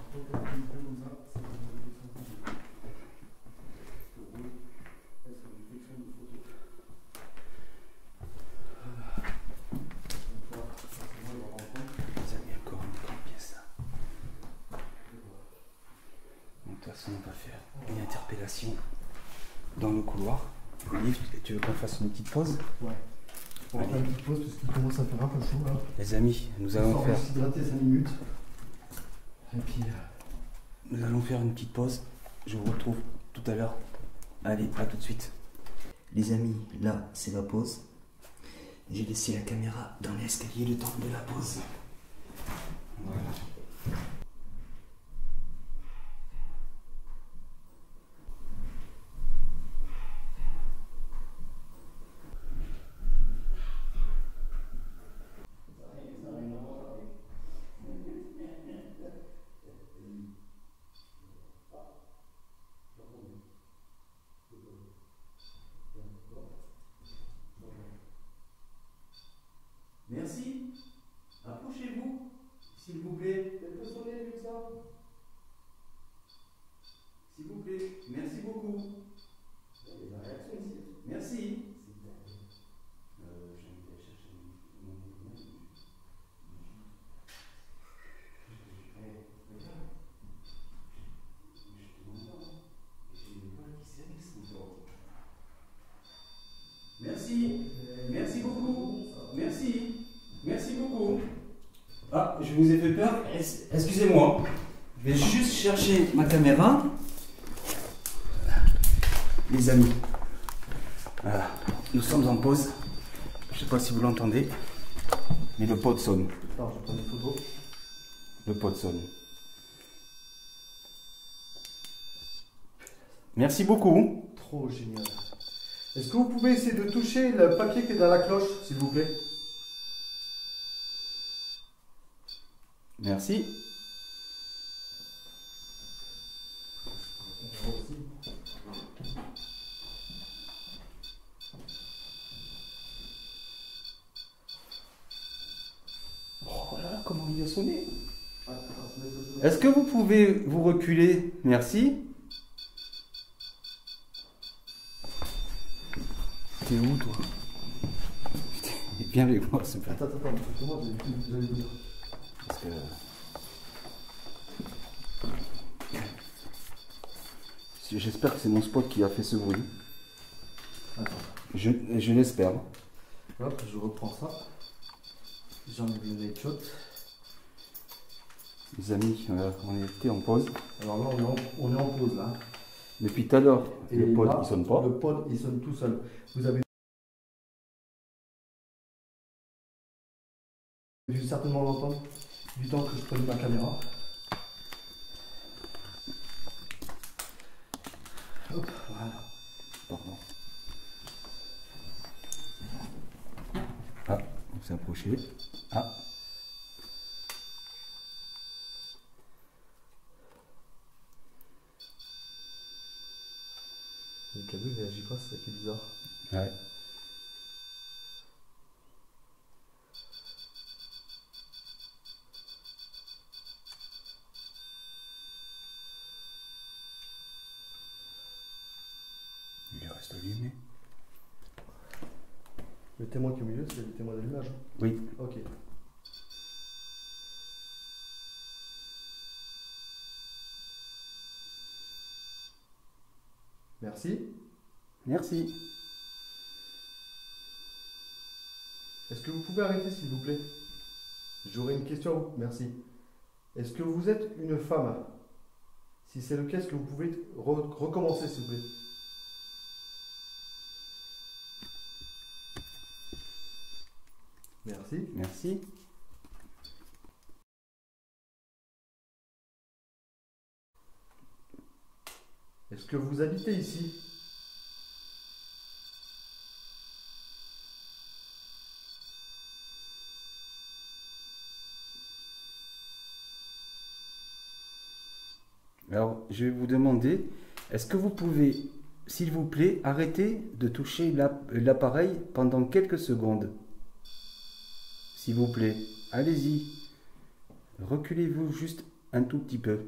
De toute façon, on va faire une interpellation dans le couloir. Yves, tu veux qu'on fasse une petite pause? Ouais. On va faire une petite pause parce qu'il commence à faire un peu chaud là. Les amis, nous allons faire. On va s'hydrater 5 minutes. Et puis. Nous allons faire une petite pause. Je vous retrouve tout à l'heure. Allez, à tout de suite. Les amis, là, c'est la pause. J'ai laissé la caméra dans l'escalier le temps de la pause. Voilà. Merci. Approchez-vous, s'il vous plaît. S'il vous plaît. Merci beaucoup. Merci. Merci. Merci beaucoup. Merci. Merci beaucoup. Ah, je vous ai fait peur. Excusez-moi. Je vais juste chercher ma caméra. Les amis. Voilà. Nous sommes en pause. Je ne sais pas si vous l'entendez. Mais le pod sonne. Alors, je prends des photos. Le pod sonne. Merci beaucoup. Trop génial. Est-ce que vous pouvez essayer de toucher le papier qui est dans la cloche, s'il vous plaît? Merci. Oh là là, comment il a sonné. Est-ce que vous pouvez vous reculer? Merci. T'es où, toi? Putain, viens avec moi, c'est pas. Attends, comment vous allez dire? Parce que. J'espère que c'est mon spot qui a fait ce bruit. Attends. Je l'espère. Hop, je reprends ça. J'enlève le night shot. Les amis, on était en pause. Alors là, on est en pause là. Depuis tout à l'heure, le pod là, il sonne pas. Le pod il sonne tout seul. Vous avez dû certainement l'entendre du temps que je prenais ma caméra. Hop, voilà. Pardon. Ah, on s'est approché. Ah. Le câble ne réagit pas, c'est ça qui est bizarre. Ouais. Il reste allumé. Le témoin qui est au milieu, c'est le témoin d'allumage. Oui. Ok. Merci. Merci. Est-ce que vous pouvez arrêter, s'il vous plaît? J'aurais une question à vous. Merci. Est-ce que vous êtes une femme? Si c'est le cas, est-ce que vous pouvez recommencer, s'il vous plaît? Merci. Merci. Est-ce que vous habitez ici? Alors, je vais vous demander, est-ce que vous pouvez, s'il vous plaît, arrêter de toucher l'appareil pendant quelques secondes? S'il vous plaît, allez-y. reculez-vous juste un tout petit peu.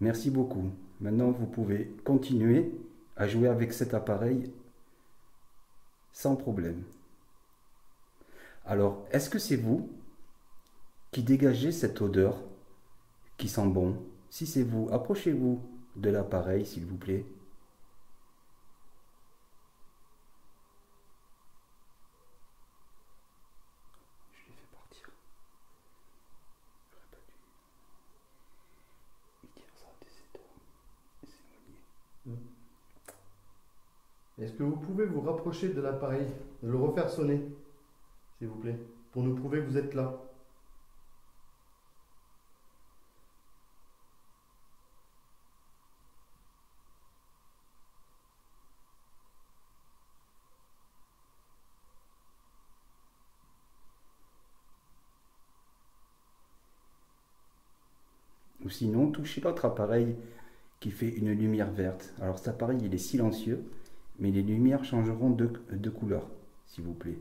Merci beaucoup. Maintenant, vous pouvez continuer à jouer avec cet appareil sans problème. Alors, est-ce que c'est vous qui dégagez cette odeur qui sent bon? Si c'est vous, approchez-vous de l'appareil, s'il vous plaît. Je l'ai fait partir. J'aurais pas dû lui dire ça à 17h et s'éloigner. Est-ce que vous pouvez vous rapprocher de l'appareil, de le refaire sonner, s'il vous plaît, pour nous prouver que vous êtes là? Ou sinon, touchez l'autre appareil qui fait une lumière verte. Alors cet appareil, il est silencieux, mais les lumières changeront de couleur, s'il vous plaît.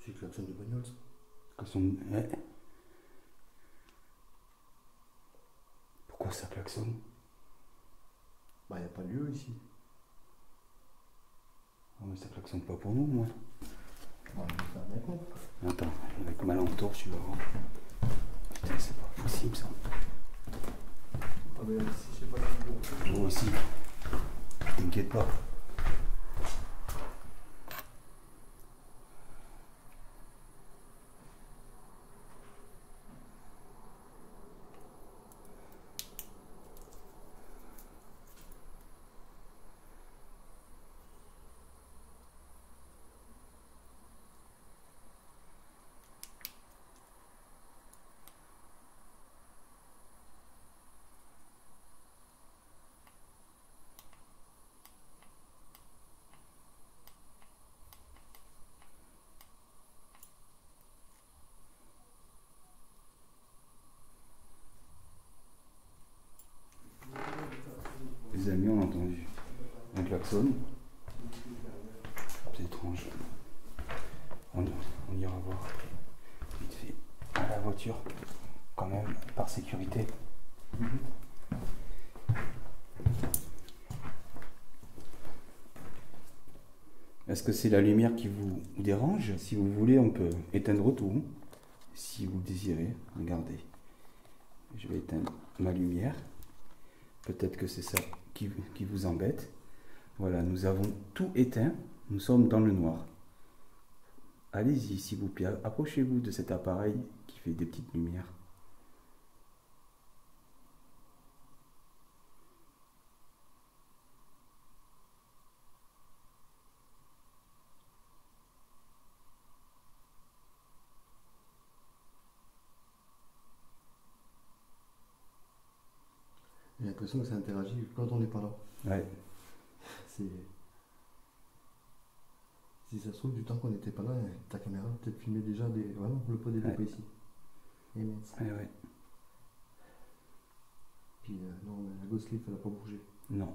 C'est le klaxon de bagnole, ça. Ouais. Pourquoi ça klaxonne? Bah, il n'y a pas lieu ici. Oh, mais ça klaxonne pas pour nous, moi. Bah, on va faire bien compte. Attends, avec ma lampe torche, tu vas voir. Putain, c'est pas possible, ça. Ah, mais ici, je sais pas si c'est bon. Moi aussi. T'inquiète pas. Les amis ont entendu un klaxon. C'est étrange. On ira voir après. Vite fait à la voiture, quand même, par sécurité. Est-ce que c'est la lumière qui vous dérange? Si vous voulez, on peut éteindre tout. Si vous désirez, regardez. Je vais éteindre ma lumière. Peut-être que c'est ça qui vous embête. Voilà, nous avons tout éteint. Nous sommes dans le noir. Allez-y, s'il vous plaît. Approchez-vous de cet appareil qui fait des petites lumières. J'ai l'impression que ça interagit quand on n'est pas là. Ouais. C'est... Si ça se trouve, du temps qu'on n'était pas là, ta caméra peut-être filmé déjà vraiment le pot des dépôts ici. Et mince. Ouais, ouais. Puis non, la ghost leaf, elle n'a pas bougé. Non.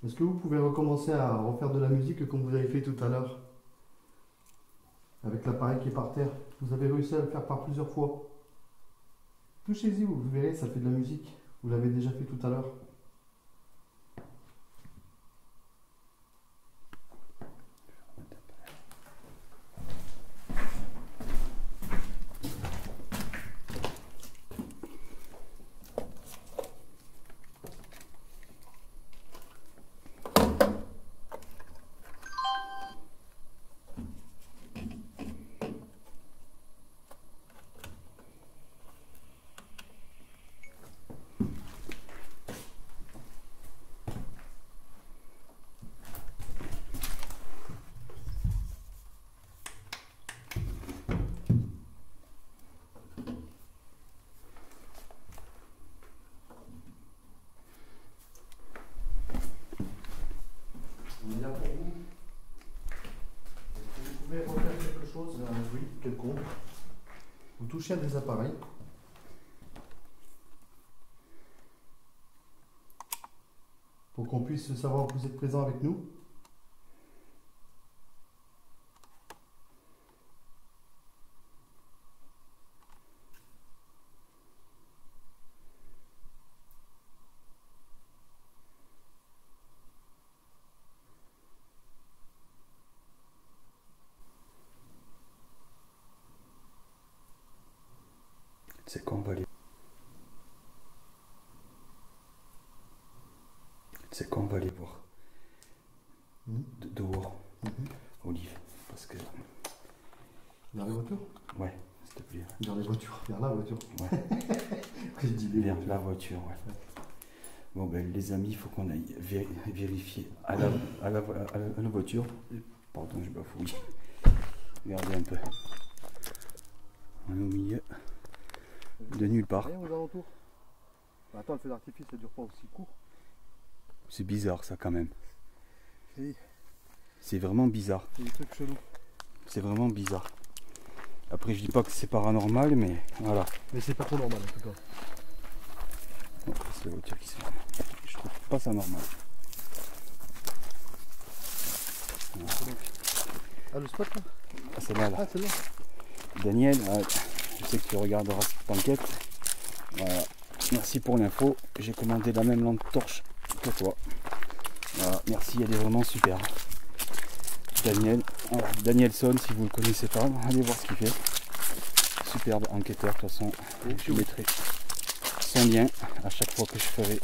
Est-ce que vous pouvez recommencer à refaire de la musique comme vous avez fait tout à l'heure? Avec l'appareil qui est par terre. Vous avez réussi à le faire par plusieurs fois. Touchez-y, vous verrez, ça fait de la musique. Vous l'avez déjà fait tout à l'heure. quelconque, vous touchez un des appareils. Pour qu'on puisse savoir que vous êtes présent avec nous. C'est quand on va aller. C'est quand on va aller voir. Dehors. Olive. Parce que. Vers les voitures? Ouais, s'il te plaît. Vers les voitures, vers la voiture. Ouais. Je dis les Vers voitures. la voiture, ouais. Bon ben les amis, il faut qu'on aille vérifier à la voiture. Pardon, je bafouille. Regardez un peu. On est au milieu de nulle part. Rien aux alentours. Attends, le feu d'artifice, ça dure pas aussi court. C'est bizarre ça quand même. Et C'est vraiment bizarre. c'est des trucs chelous. C'est vraiment bizarre. Après je dis pas que c'est paranormal, mais voilà. Mais c'est pas trop normal en tout cas. Bon, c'est la voiture qui se ferme. Je trouve pas ça normal. Voilà. Ah, le spot là? Ah, celle-là, là. Ah, celle-là. Daniel, je sais que tu regarderas cette enquête. Voilà. Merci pour l'info. J'ai commandé la même lampe torche que toi. Voilà. Merci, elle est vraiment super. Daniel, voilà. Danielson, si vous ne le connaissez pas, allez voir ce qu'il fait. Superbe enquêteur, de toute façon. Je mettrai son lien à chaque fois que je ferai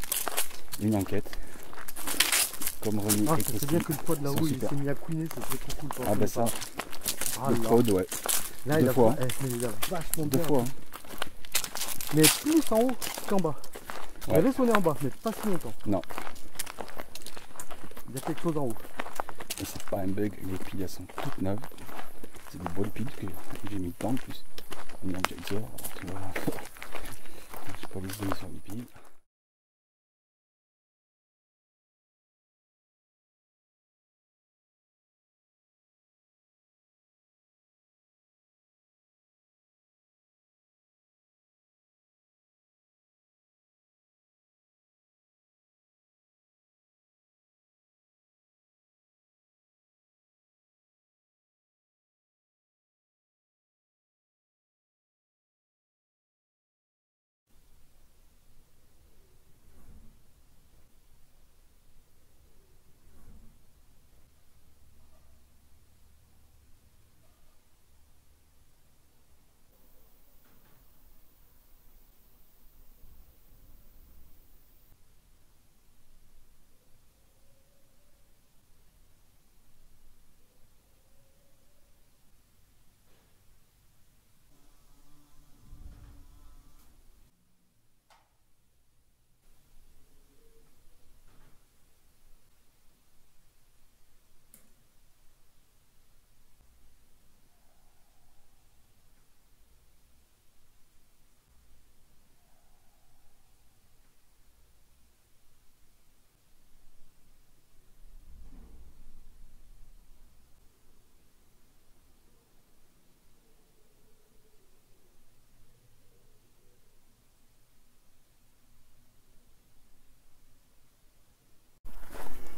une enquête. Comme René Ah, et c'est bien Christine. que le poids de la Ils sont roue il super. s'est mis à couiner, c'est très trop cool. Ah bah ça, Ah, le là. code, ouais. Là, Deux il a fois. mais il a vachement Deux bien. fois. Mais plus en haut qu'en bas. Il Ouais. avait sonné en bas, mais pas si longtemps. Non, Il y a quelque chose en haut. et c'est pas un bug, les piles elles sont toutes neuves. C'est des bonnes piles que j'ai mis dedans en plus. On est en Jagger, alors tu vois. J'ai pas les données sur les piles.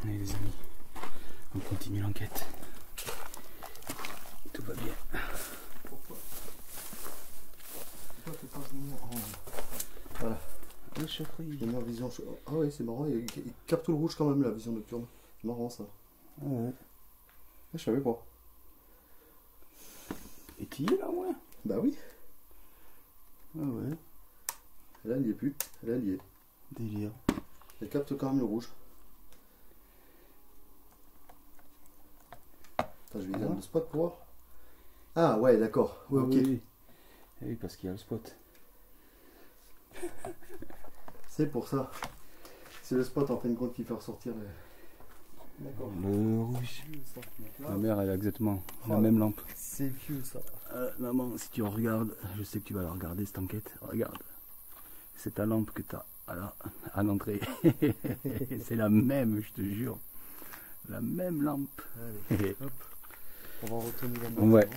Allez les amis, on continue l'enquête. Tout va bien. Pourquoi tu pas joué en... Voilà. Le chaufferie. Il met en vision... Ah ouais, c'est marrant, il capte le rouge quand même, la vision nocturne. C'est marrant ça. Ah ouais. Je savais pas. Et tu y es là, ouais? Bah oui. Ah ouais. Là, il y est plus. Là, il y est. Délire. Elle capte quand même le rouge. Attends, je vais dire le spot pour voir. Ah ouais, d'accord. Ouais, ok. Oui. Eh oui, parce qu'il y a le spot. C'est pour ça. C'est le spot en fin de compte qui fait ressortir les... D'accord. Le rouge. Ça. Ma mère, elle a exactement la Oh, même lampe. C'est vieux ça. Maman, si tu regardes, je sais que tu vas la regarder cette enquête. Regarde. C'est ta lampe que tu as à l'entrée. C'est la même, je te jure. La même lampe. Allez, hop. On va retenir la main. Ouais.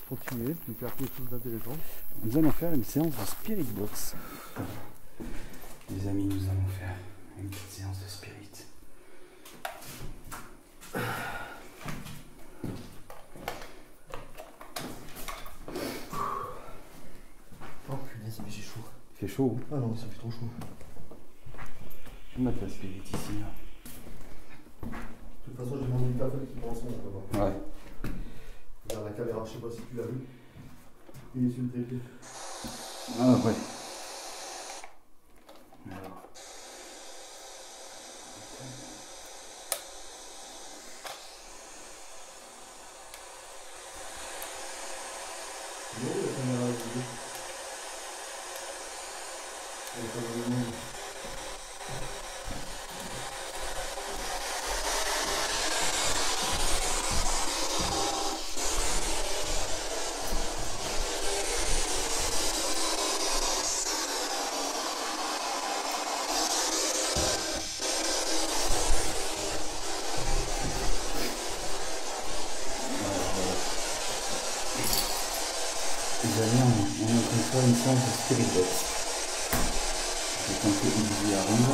continuer, puis faire quelque chose d'intéressant. Nous allons faire une séance de Spirit Box. Les amis, nous allons faire une petite séance de Spirit. Oh punaise, mais j'ai chaud. Il fait chaud. Ah non, ça fait trop chaud. Je vais mettre la Spirit ici. Là. De toute façon, j'ai mon dictaphone qui prend son nom. Ouais. Regarde la caméra, je sais pas si tu l'as vu. Il est sur le trépied. Ah ouais. Alors. Non, la caméra est vidée. Elle est pas dans le monde. Les amis, on est en train de faire une séance de Spirit Box. Donc on fait Olivier arrive.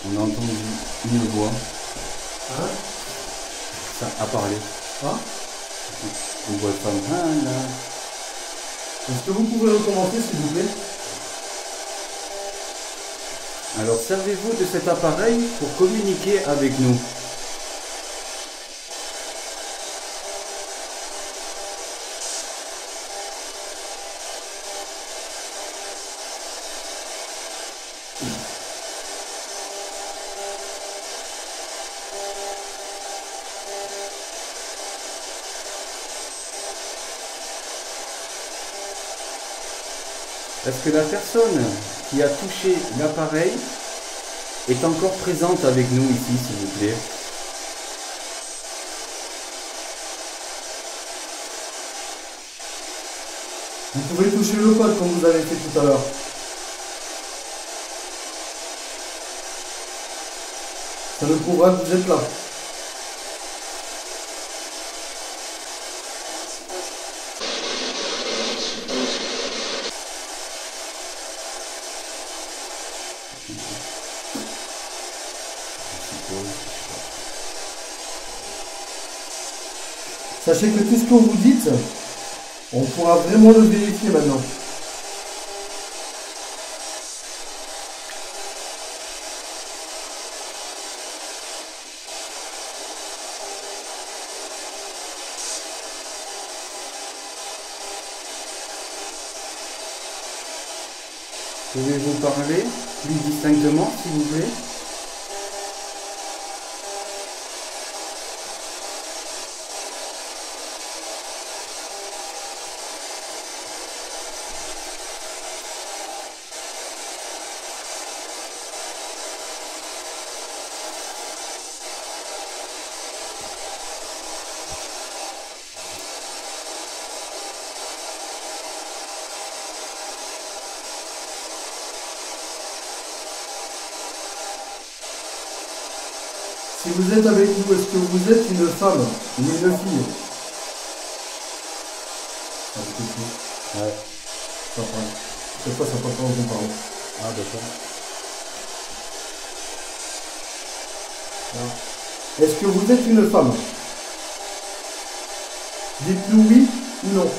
On a entendu une voix. Hein? Ça a parlé. Ah? Une voix de femme. Ah là. Est-ce que vous pouvez recommencer s'il vous plaît? Alors servez-vous de cet appareil pour communiquer avec nous. Est-ce que la personne qui a touché l'appareil est encore présente avec nous ici, s'il vous plaît? Vous pouvez toucher le code comme vous avez fait tout à l'heure. Ça nous prouvera que vous êtes là. Sachez que tout ce que vous dites, on pourra vraiment le vérifier maintenant. Pouvez-vous parler plus distinctement, s'il vous plaît? Si vous êtes avec nous, est-ce que vous êtes une femme ou une fille? Ouais. Ça parle. Cette fois, ça parle pas en vous parlant. Ah d'accord. Est-ce que vous êtes une femme? Dites-nous oui ou non.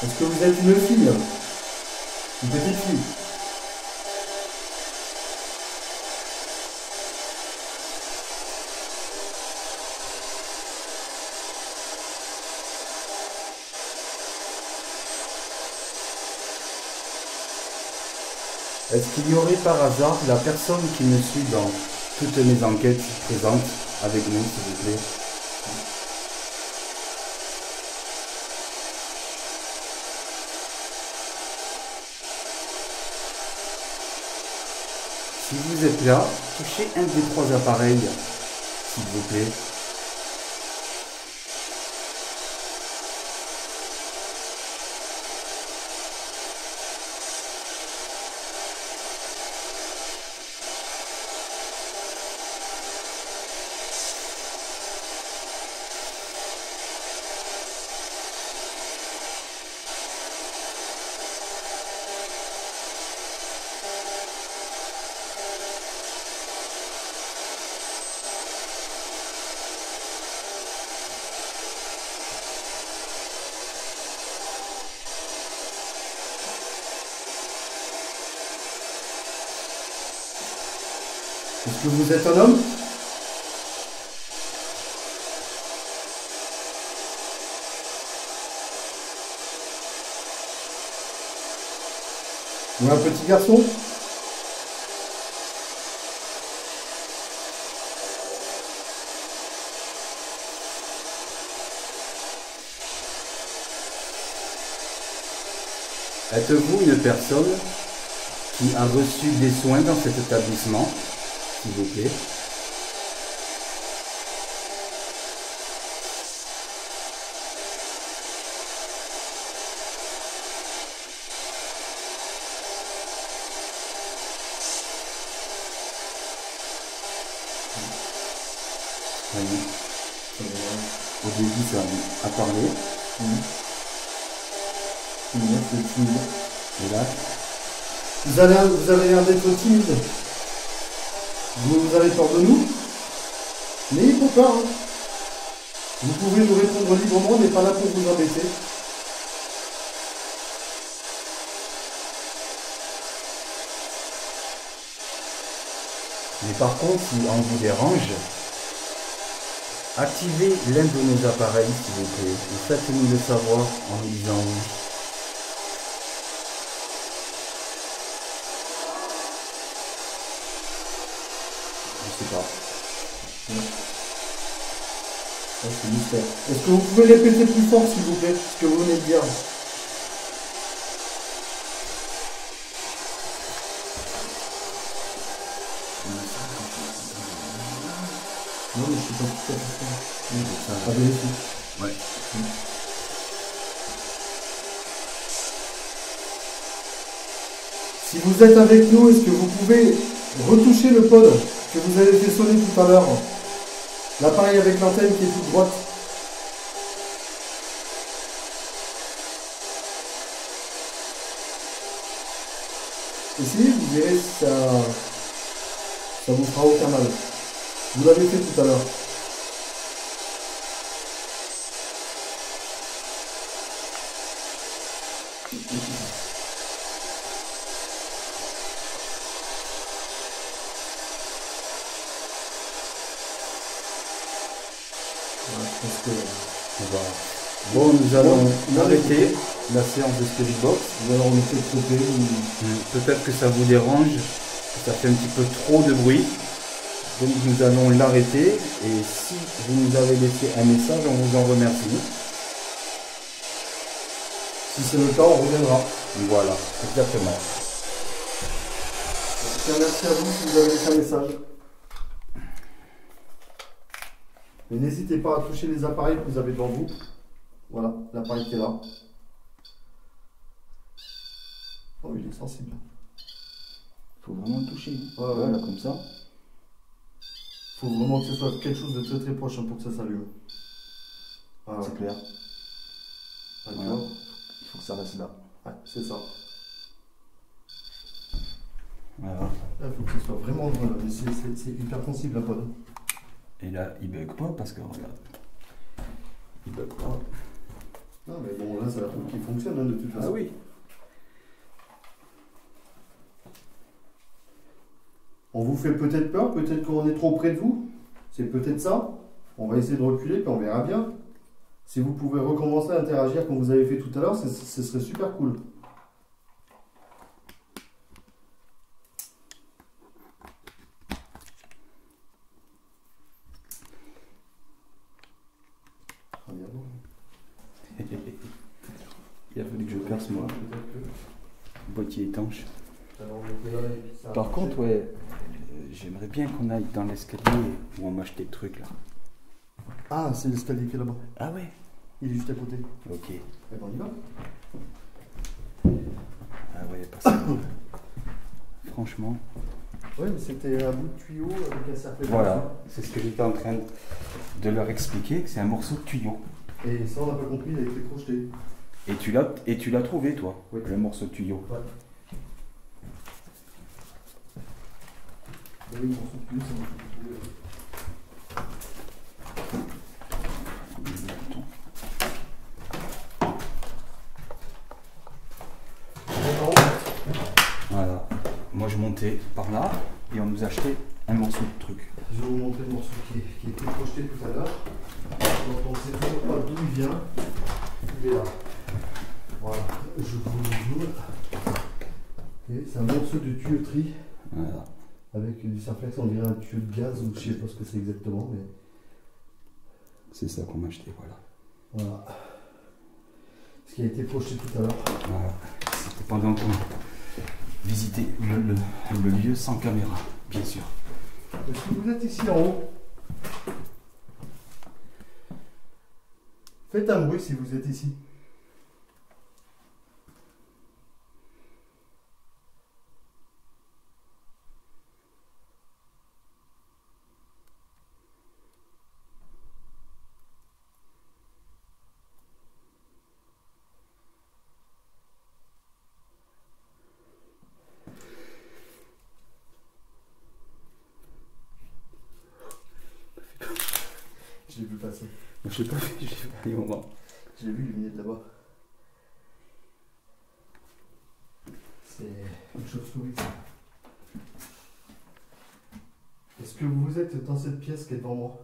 Est-ce que vous êtes une fille? Une petite fille? Est-ce qu'il y aurait par hasard la personne qui me suit dans toutes mes enquêtes présente avec nous, s'il vous plaît? Si vous êtes là, touchez un des trois appareils, s'il vous plaît. Est-ce que vous êtes un homme? Ou un petit garçon? Êtes-vous une personne qui a reçu des soins dans cet établissement, s'il vous plaît? Oui. Au début, ça a parlé. Et là, Vous avez l'air d'être timide. Vous avez peur de nous? N'ayez pas peur. Hein. Vous pouvez nous répondre librement, on n'est pas là pour vous embêter. mais par contre, si on vous dérange, activez l'un de nos appareils, s'il vous plaît. Et faites-nous le savoir en nous disant oui. Je sais pas. Ça, c'est mystère. Est-ce que vous pouvez répéter plus fort, s'il vous plaît, ce que vous venez de dire? Non, mais je suis pas tout à fait sûr. À vérifier. Ouais. Si vous êtes avec nous, est-ce que vous pouvez retoucher le pod que vous avez fait sonner tout à l'heure? L'appareil avec l'antenne qui est toute droite. Essayez, vous verrez si ça vous fera aucun mal. Vous l'avez fait tout à l'heure. Bon, nous allons arrêter la séance de Spirit Box. Vous allez en essayer de sauter ou... Peut-être que ça vous dérange, ça fait un petit peu trop de bruit. Donc nous allons l'arrêter. Et si vous nous avez laissé un message, on vous en remercie. Si c'est le cas, on reviendra. Voilà, exactement. En tout cas, merci à vous si vous avez laissé un message. Mais n'hésitez pas à toucher les appareils que vous avez devant vous. Voilà, l'appareil qui est là. Oh, il est sensible. Faut vraiment le toucher. Ouais, voilà, comme ça. Faut vraiment que ce soit quelque chose de très très proche pour que ça s'allume. Ah, C'est clair. D'accord. Voilà. Il faut que ça reste là. Ouais, c'est ça. Voilà. Il faut que ce soit vraiment... C'est hyper sensible la pod. Et là, il bug pas parce que regarde. Il bug pas. Non mais bon, là c'est la truc qui fonctionne hein, de toute façon. Ah oui. On vous fait peut-être peur, peut-être qu'on est trop près de vous. C'est peut-être ça. On va essayer de reculer puis on verra bien. Si vous pouvez recommencer à interagir comme vous avez fait tout à l'heure, ce serait super cool. Il a fallu que je perce moi. Boîtier étanche. Alors, on était là et puis ça a Par marché. contre, ouais, j'aimerais bien qu'on aille dans l'escalier où on m'a acheté le truc là. Ah, c'est l'escalier qui est là-bas. Ah ouais. Il est juste à côté. Ok. Eh ben, on y va. Ah ouais, parce que franchement, Ouais, mais c'était un bout de tuyau avec un cercle. voilà, c'est ce que j'étais en train de leur expliquer, que c'est un morceau de tuyau. Et ça, on n'a pas compris, il a été crocheté. Et tu l'as trouvé toi, Oui. le morceau de tuyau. Ouais. Oui, le morceau de tuyau, c'est un morceau de tuyau. Voilà. Moi je montais par là et on nous achetait un morceau de truc. Je vais vous montrer le morceau qui était projeté tout à l'heure. Donc on ne sait toujours pas d'où il vient. Il est là. Voilà, je vous le joue. Et c'est un morceau de tuyauterie Voilà. avec du Simflex, on dirait un tuyau de gaz ou je sais pas ce que c'est exactement, mais C'est ça qu'on m'a acheté, voilà. voilà. Ce qui a été projeté tout à l'heure. Voilà. C'était pendant qu'on visitait le lieu sans caméra, bien sûr. Est-ce que vous êtes ici en haut? Faites un bruit si vous êtes ici. Je l'ai vu passer. Je sais pas, j'ai pas les moments. Je l'ai vu, il venait de là-bas. C'est une chauve-souris, ça. Est-ce que vous êtes dans cette pièce qui est devant moi?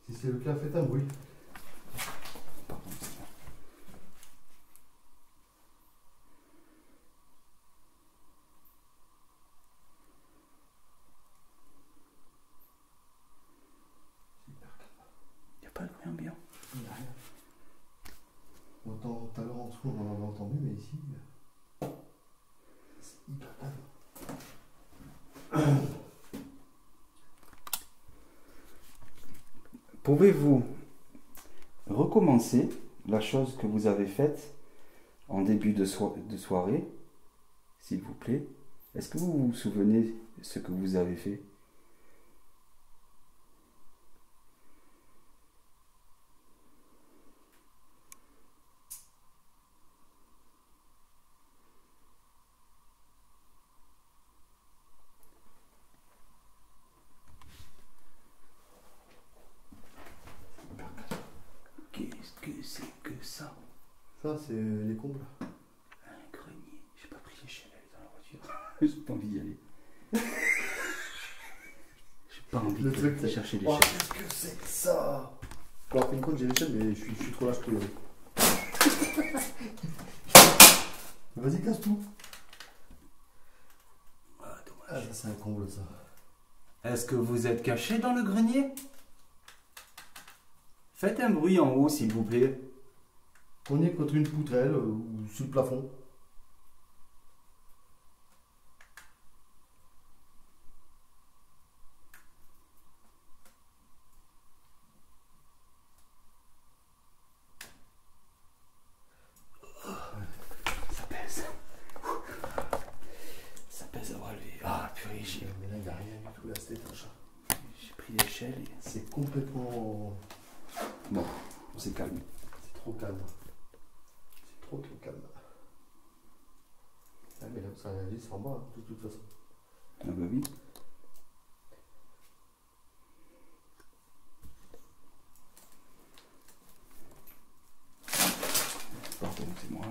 Si c'est le cas, faites un bruit. Pardon. Il n'y a pas de bruit ambiant. Il n'y a rien. Autant tout à l'heure en dessous, on en avait entendu, mais ici, c'est hyper calme. Pouvez-vous recommencer la chose que vous avez faite en début de soirée, s'il vous plaît? Est-ce que vous vous souvenez ce que vous avez fait? Qu'est-ce que c'est que ça? Ça, c'est les combles. Un grenier. J'ai pas pris l'échelle dans la voiture. J'ai pas envie d'y aller. J'ai pas envie Le de truc, c'est- chercher Oh, l'échelle. qu'est-ce que c'est que ça? Alors, fin de compte, j'ai l'échelle, mais je suis trop lâche pour y aller. Vas-y, casse tout. Ah, dommage. Ah, ça, c'est un comble, ça. Est-ce que vous êtes caché dans le grenier? Faites un bruit en haut, s'il vous plaît. On est contre une poutrelle ou sous le plafond. Ça pèse. Ça pèse à relever. Ah, purée, Mais là, il n'y a rien du tout, là, c'était un chat. j'ai pris l'échelle et... C'est complètement... Bon, on s'est calmé. C'est trop calme. C'est trop calme. Ah, mais là où ça réagit, c'est en bas, hein, de toute façon. Ah bah oui. Pardon, c'est moi.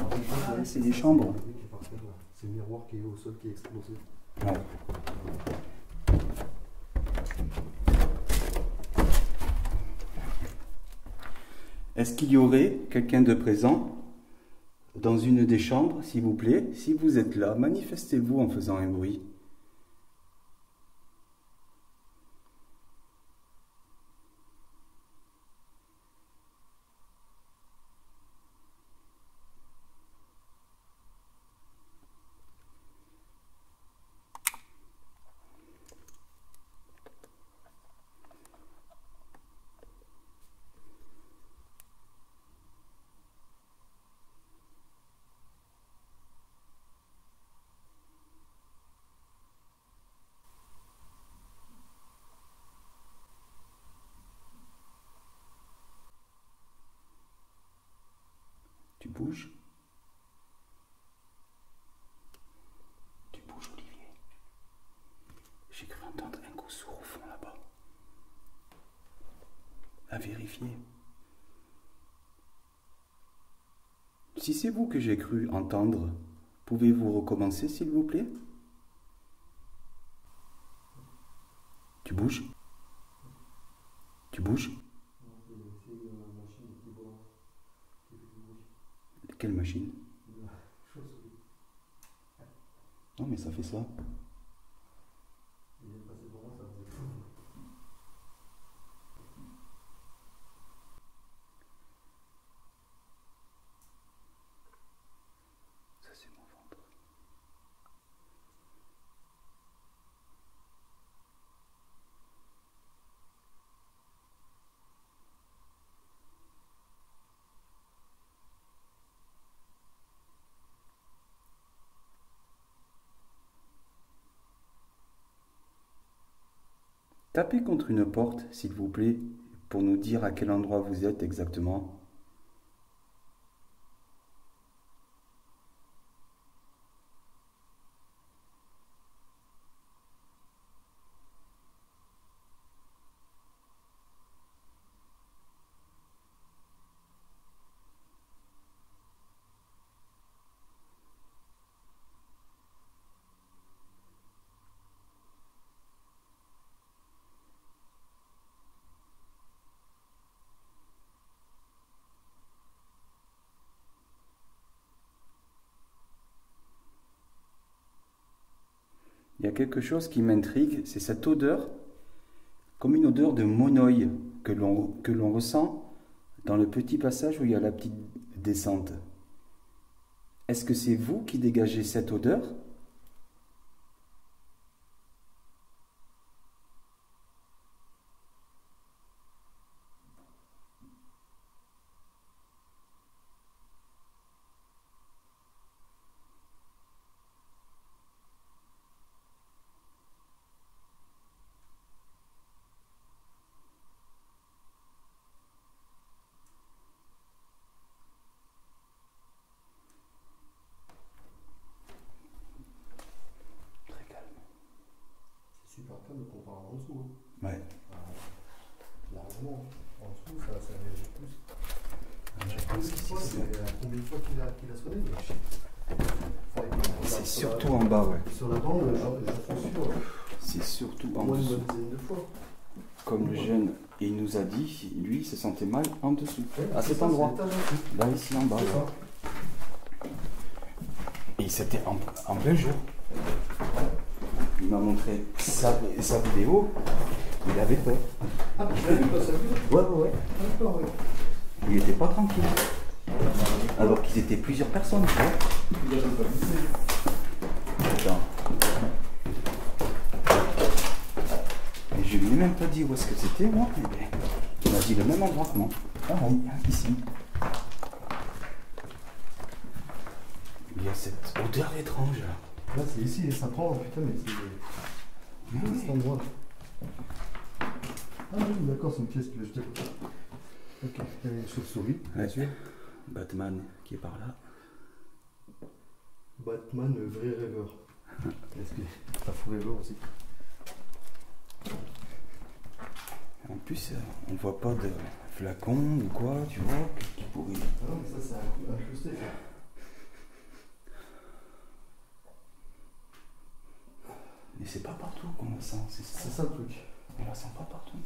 Ah, c'est des chambres. C'est le miroir qui est au sol qui est explosé. Ouais. Est-ce qu'il y aurait quelqu'un de présent dans une des chambres, s'il vous plaît? Si vous êtes là, manifestez-vous en faisant un bruit. vérifier. Si c'est vous que j'ai cru entendre, pouvez-vous recommencer, s'il vous plaît? Tu bouges? Tu bouges? Quelle machine? Non, mais ça fait ça. Ça, c'est mon ventre. Tapez contre une porte, s'il vous plaît, pour nous dire à quel endroit vous êtes exactement. Il y a quelque chose qui m'intrigue, c'est cette odeur, comme une odeur de monoï que l'on ressent dans le petit passage où il y a la petite descente. Est-ce que c'est vous qui dégagez cette odeur? Très calme. C'est super calme comparé en dessous. Ouais. Largement. En dessous, ça réagit plus. Je pense qu'ici, Combien de fois qu'il a sonné? c'est surtout en bas, ouais. Sur la bande, je suis sûr. C'est surtout en Moins une dessous. bonne dizaine de fois. Comme le jeune, il nous a dit, lui, il se sentait mal en dessous, Ouais, à c'est cet ça, endroit. c'est l'étage en dessous. Là, ici, en bas. C'est Ouais. ça. Et c'était en plein jour. Il m'a montré sa vidéo, il avait peur. Ah, tu l'as vu, toi, ça vu? Ouais. D'accord, oui. Il était pas tranquille. Alors qu'ils étaient plusieurs personnes, tu vois. Il avait pas glissé. Attends. Et je lui ai même pas dit où est-ce que c'était, moi. Eh ben, il m'a dit le même endroit que moi. Ah oui, ici. Il y a cette odeur étrange. Là, c'est ici, et ça prend, putain, mais c'est cet endroit. Ah oui, d'accord, c'est une pièce qui veut jeter. Ok, et chauve-souris, bien Ouais. sûr. Batman qui est par là. Batman, le vrai rêveur. Est-ce que t'as fou rêveur aussi? En plus, on voit pas de flacon ou quoi, tu vois, qui pourrait... Ah non, mais ça, c'est incrusté, ça. Mais c'est pas partout qu'on le sent, c'est C'est ça. ça le truc. On la sent pas partout.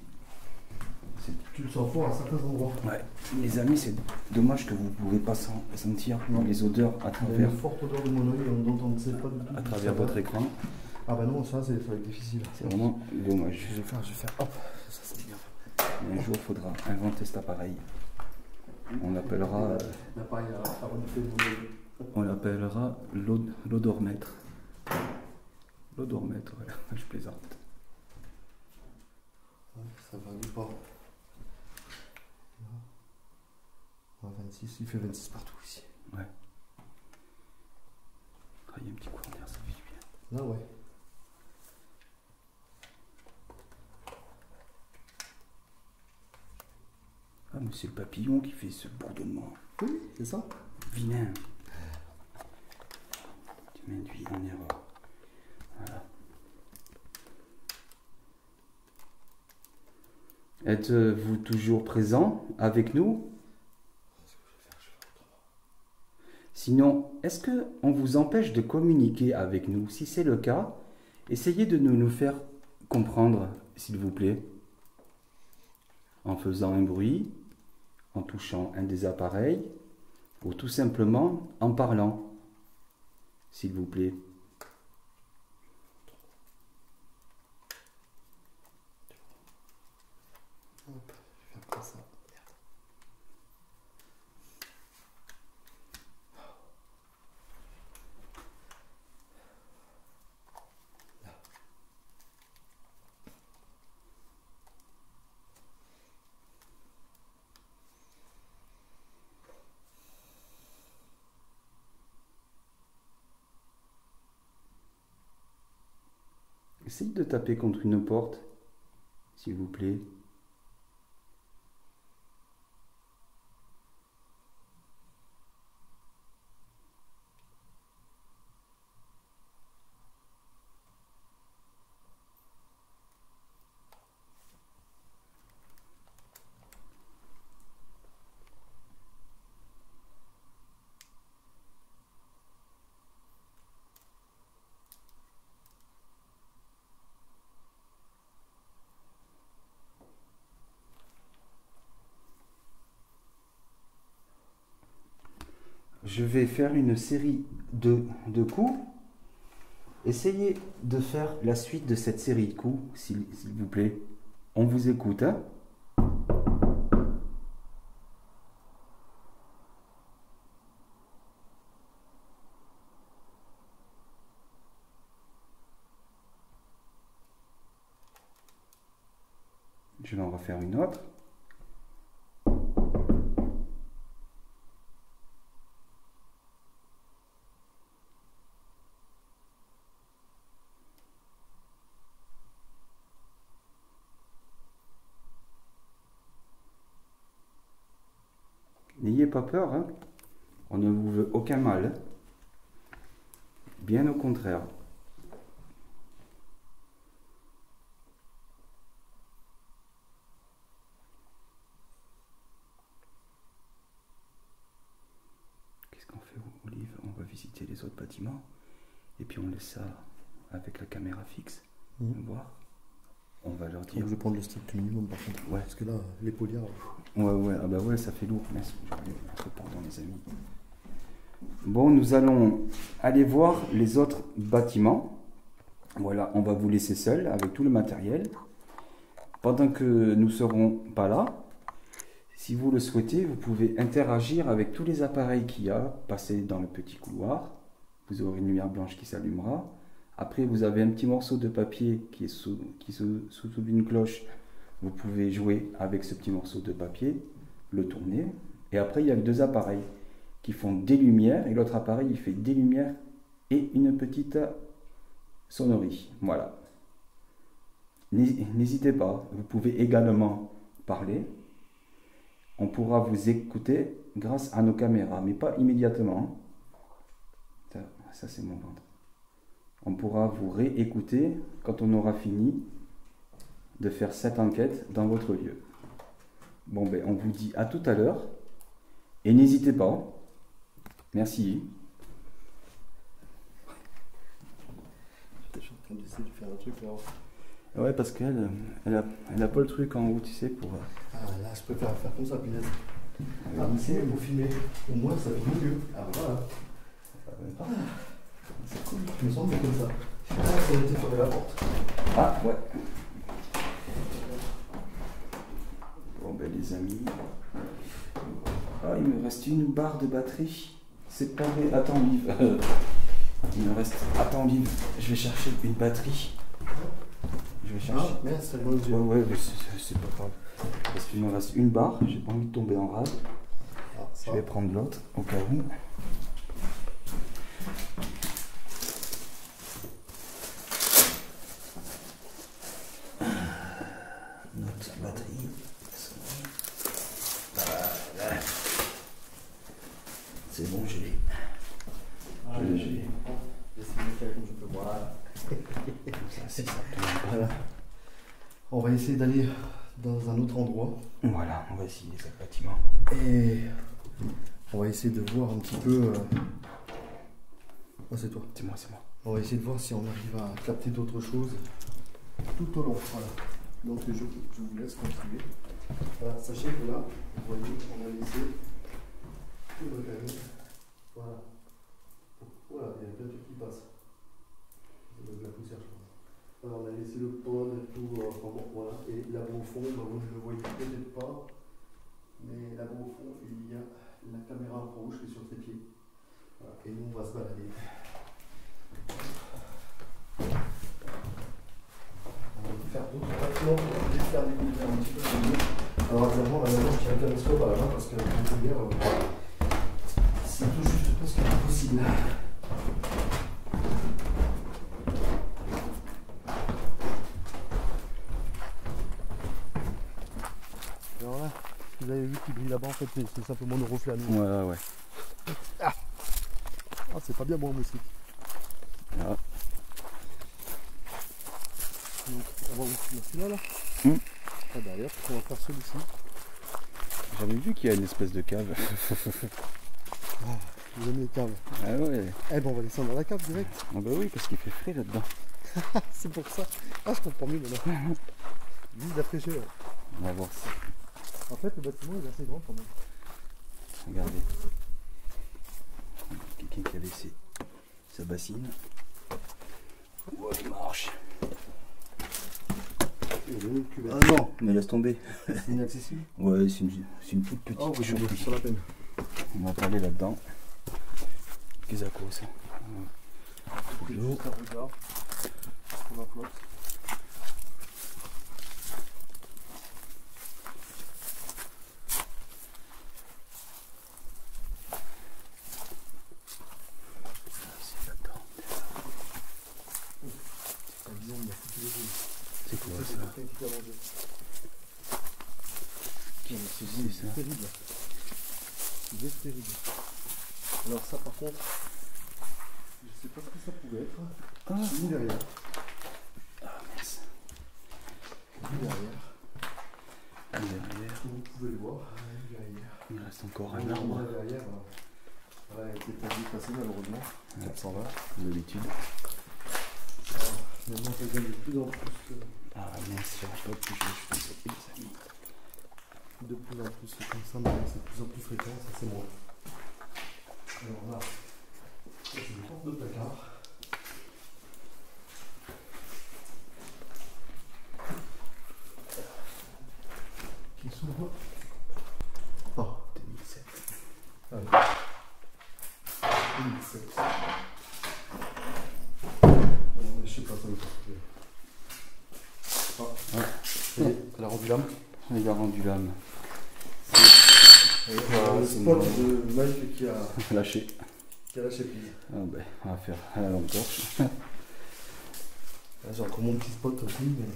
Tu le sens fort à certains endroits. Ouais, les amis, c'est dommage que vous pouvez pas sentir les odeurs à Il y a travers, une forte odeur de mon oeil dont on ne sait pas du tout. à travers votre écran. Ah bah non, ça va être difficile. C'est vraiment dommage. Je vais faire, hop, ça c'est bien. Un jour, il faudra inventer cet appareil. On l'appellera, L'appareil à renifler mon oeil. on l'appellera l'odormètre. L'odormètre, voilà, je plaisante. Ouais, ça va du pas. 26, il fait 26 partout ici. Ouais. Ah, il y a un petit courant d'air, ça fait du bien. Là, ouais. Ah, mais c'est le papillon qui fait ce bourdonnement. Oui, c'est ça. Vilain. Tu m'induis en erreur. Voilà. Êtes-vous toujours présent avec nous? Sinon, est-ce qu'on vous empêche de communiquer avec nous? Si c'est le cas, essayez de nous faire comprendre, s'il vous plaît, en faisant un bruit, en touchant un des appareils, ou tout simplement en parlant, s'il vous plaît. Hop, je vais faire comme ça. Essayez de taper contre une porte, s'il vous plaît. Je vais faire une série de coups. Essayez de faire la suite de cette série de coups, s'il vous plaît. On vous écoute, hein? Je vais en refaire une autre. N'ayez pas peur, hein? On ne vous veut aucun mal. Bien au contraire. Qu'est-ce qu'on fait, Olive? On va visiter les autres bâtiments et puis on laisse ça avec la caméra fixe. On va voir. On va leur dire. Je vais prendre le strict minimum par contre. Ouais. Parce que là, les poliards. Ouais, ah bah ouais, ça fait lourd. Merci. Pardon, les amis. Bon, nous allons aller voir les autres bâtiments. Voilà, on va vous laisser seul avec tout le matériel. Pendant que nous ne serons pas là, si vous le souhaitez, vous pouvez interagir avec tous les appareils qu'il y a, passer dans le petit couloir. Vous aurez une lumière blanche qui s'allumera. Après, vous avez un petit morceau de papier qui est sous une cloche. Vous pouvez jouer avec ce petit morceau de papier, le tourner. Et après, il y a deux appareils qui font des lumières. Et l'autre appareil, il fait des lumières et une petite sonnerie. Voilà. N'hésitez pas. Vous pouvez également parler. On pourra vous écouter grâce à nos caméras, mais pas immédiatement. Ça c'est mon ventre. On pourra vous réécouter quand on aura fini de faire cette enquête dans votre lieu. Bon, ben, on vous dit à tout à l'heure. Et n'hésitez pas. Merci. Je suis en train d'essayer de faire un truc là. Ouais, parce qu'elle elle a pas le truc en haut, tu sais, pour... Ah là, je préfère faire comme ça, punaise. Ah, mais c'est pour filmer. Au moins, ça fait mieux. Ah voilà. Ah, c'est cool. Je me sens mieux comme ça. Ah, ça a été fermé la porte. Ah, ouais. Bon, ben, les amis... Ah, il me reste une barre de batterie. C'est pas vrai. Attends, Liv. Il me reste... Attends, Liv. Je vais chercher une batterie. Je vais chercher. Ah, merde, ça me Ouais, mais c'est pas grave. Parce qu'il me reste une barre. J'ai pas envie de tomber en rade. Ah, Je vais prendre l'autre au cas où. Notre batterie. Voilà. C'est bon, je l'ai. Ah, je l'ai. Laissez-moi comme je peux voir. Ça, c'est ça tombe pas. Voilà. On va essayer d'aller dans un autre endroit. Voilà, on va essayer ce bâtiment. Et on va essayer de voir un petit peu... Ah, c'est toi. C'est moi, c'est moi. On va essayer de voir si on arrive à capter d'autres choses tout au long. Voilà. Donc je vous laisse continuer. Voilà, sachez que là, vous voyez, on a laissé tout le canal. Voilà. Voilà, il y a plein de trucs qui passent. Ça doit être de la poussière, je pense. Alors, on a laissé le pôle et tout. Voilà. Et là-bas au fond, bah, vous ne le voyez peut-être pas. Mais là-bas au fond, il y a la caméra infrarouge qui est sur ses pieds. Voilà. Et nous, on va se balader. On va faire d'autres bâtiments pour les faire découvrir un petit peu de mieux. Alors, clairement, la maison, je tiens un caméscope à la main parce que c'est tout juste tout ce qui est possible. Alors là, ce que vous avez vu qui brille là-bas, en fait, c'est simplement nos reflets à nous. Ouais. Ah, c'est pas bien bon, moustique. Ah. Donc, on va ouvrir celui-là, là. Ah, derrière, on va faire celui-ci. J'avais vu qu'il y a une espèce de cave. J'aime les caves. Ah ouais. Eh ben, on va descendre dans la cave direct. Ah bah oui, parce qu'il fait frais là-dedans. C'est pour ça. Ah, je comprends mieux maintenant. Vise la fraîcheur. On va voir ça. En fait, le bâtiment il est assez grand quand même. Regardez. Quelqu'un qui a laissé sa bassine. Oh, il marche. Ah non, mais laisse tomber. C'est inaccessible. Ouais, c'est une toute petite Oh, vous chose. avez sur la peine. On va parler là-dedans. Qu'est-ce que ça? Juste un regard. On va flotte. C'est quoi ça? C'est ça? terrible. C'est terrible. Alors ça par contre, je sais pas ce que ça pouvait être. Ni derrière. Ah mince. Ni derrière. Derrière. Vous pouvez le voir. Derrière. Il reste encore un arbre. Derrière. Voilà, il était pas vite passé malheureusement. 420. Comme d'habitude. Maintenant ça devient de plus en plus. Ah mince, j'arrive pas à toucher, je suis désolé les amis. De plus en plus c'est comme ça, mais c'est de plus en plus fréquent, ça c'est moi. Alors là, ça c'est des portes de placard. Qui s'ouvrent. Oh, 2007. Allez. 2007. Je sais pas, ça veut pas. Elle a rendu l'âme. Il a rendu l'âme. Le spot de Mike qui a Lâché. lâché prise. Ah ben, on va faire à la lampe torche. J'ai encore mon petit spot aussi, mais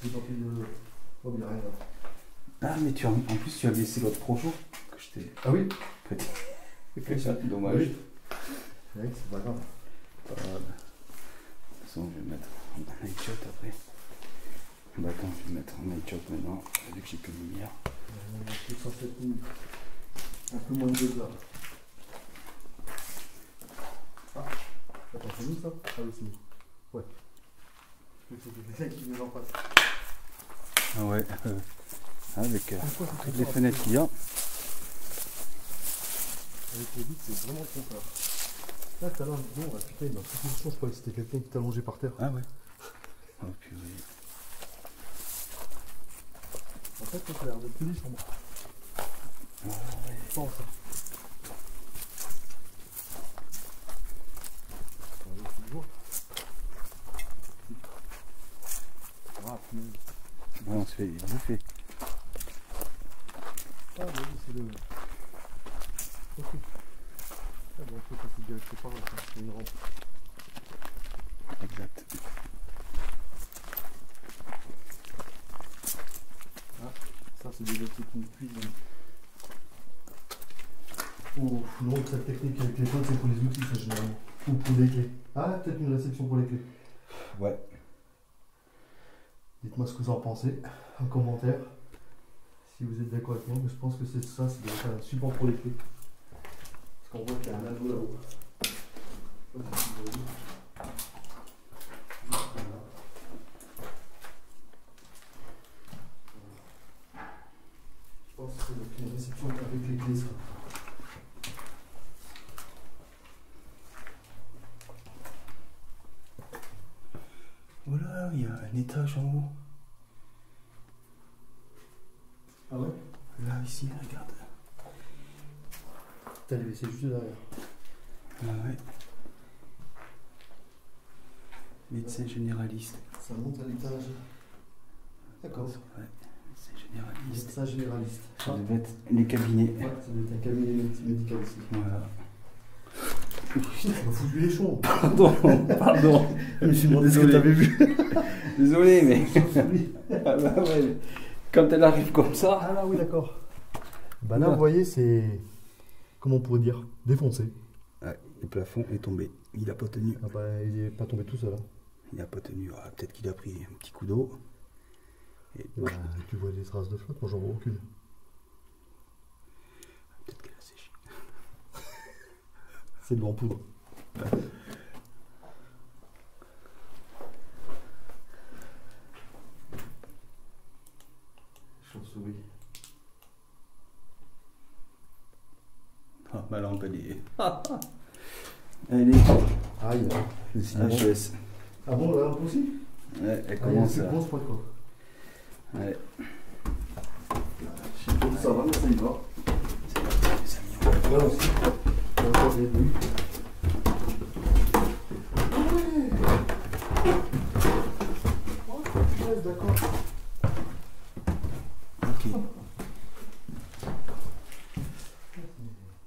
j'ai pas pris de. Oh, bien rien. Ah mais en plus tu as laissé l'autre projo que je t'ai Ah oui. prêté. C'est ça, dommage. Oui. Ouais, c'est pas grave. Pas grave. De toute façon je vais mettre un night shot après. Bah attends, je vais mettre un night shot maintenant, vu que j'ai plus de lumière. On a fait 107 minutes. Un peu moins de 2 heures. Ah, attends, c'est nous ça? Ah oui, c'est nous. Ouais. C'est quelqu'un qui nous en passe. Ah ouais, avec toutes les fenêtres qu'il y a. Avec les vitres, c'est vraiment trompeur. Là, tout à l'heure, non, putain, il m'a pris une chance, je croyais que c'était quelqu'un qui était allongé par terre. Ah ouais. Oh purée. En fait, ça a l'air de plus sur moi. Ah ouais. Je pense. Ah, punaise. Ouais, on se fait bouffer. Ah, bah oui, c'est le. Ok. Ah, bon, on peut passer direct par là, c'est une rampe. Exact. Ah, ça, c'est des outils de cuisine. Ou non, cette technique avec les potes, c'est pour les outils, ça, généralement. Ou pour les clés. Ah, peut-être une réception pour les clés. Ouais. Dites-moi ce que vous en pensez, en commentaire. si vous êtes d'accord avec moi, mais je pense que c'est ça, c'est un support pour les clés. Parce qu'on voit qu'il y a un anneau là-haut. Je pense que c'est une réception avec les clés, ça. Voilà, il y a un étage en haut. Ah ouais? Là, ici, regarde. T'as les WC juste derrière. Ah ouais. Médecin généraliste. Ça monte à l'étage. D'accord. Ouais, médecin généraliste. Médecin généraliste. Ça devait être les cabinets. Ouais, ça doit être un cabinet médical ici. Voilà. Putain, ça m'a foutu les cheveux. Pardon. Je me suis demandé ce que t'avais vu. Désolé, mais. Ah bah ouais. Quand elle arrive comme ça. Ah là, oui, d'accord. Bah là, Ouais. vous voyez, c'est. Comment on pourrait dire? Défoncé. Ouais, le plafond est tombé. Il a pas tenu. Ah bah, il est pas tombé tout seul. Hein. Il a pas tenu. Ah, peut-être qu'il a pris un petit coup d'eau. Et Bah, tu vois des traces de flotte, moi j'en vois aucune. peut-être qu'elle a séché. C'est de l'eau en poudre. Chauve-souris. Ah, ma lampe, elle est. Elle est. Aïe, le cinéma. HS. Ah bon, la lampe aussi? Ouais, elle Ah, il y a commence une à. grosse pointe, quoi. Ouais. Je sais pas où ça va, mais ça y va. C'est parti, les amis. Là aussi. On va entendre des bruits. Ouais, d'accord. Ok.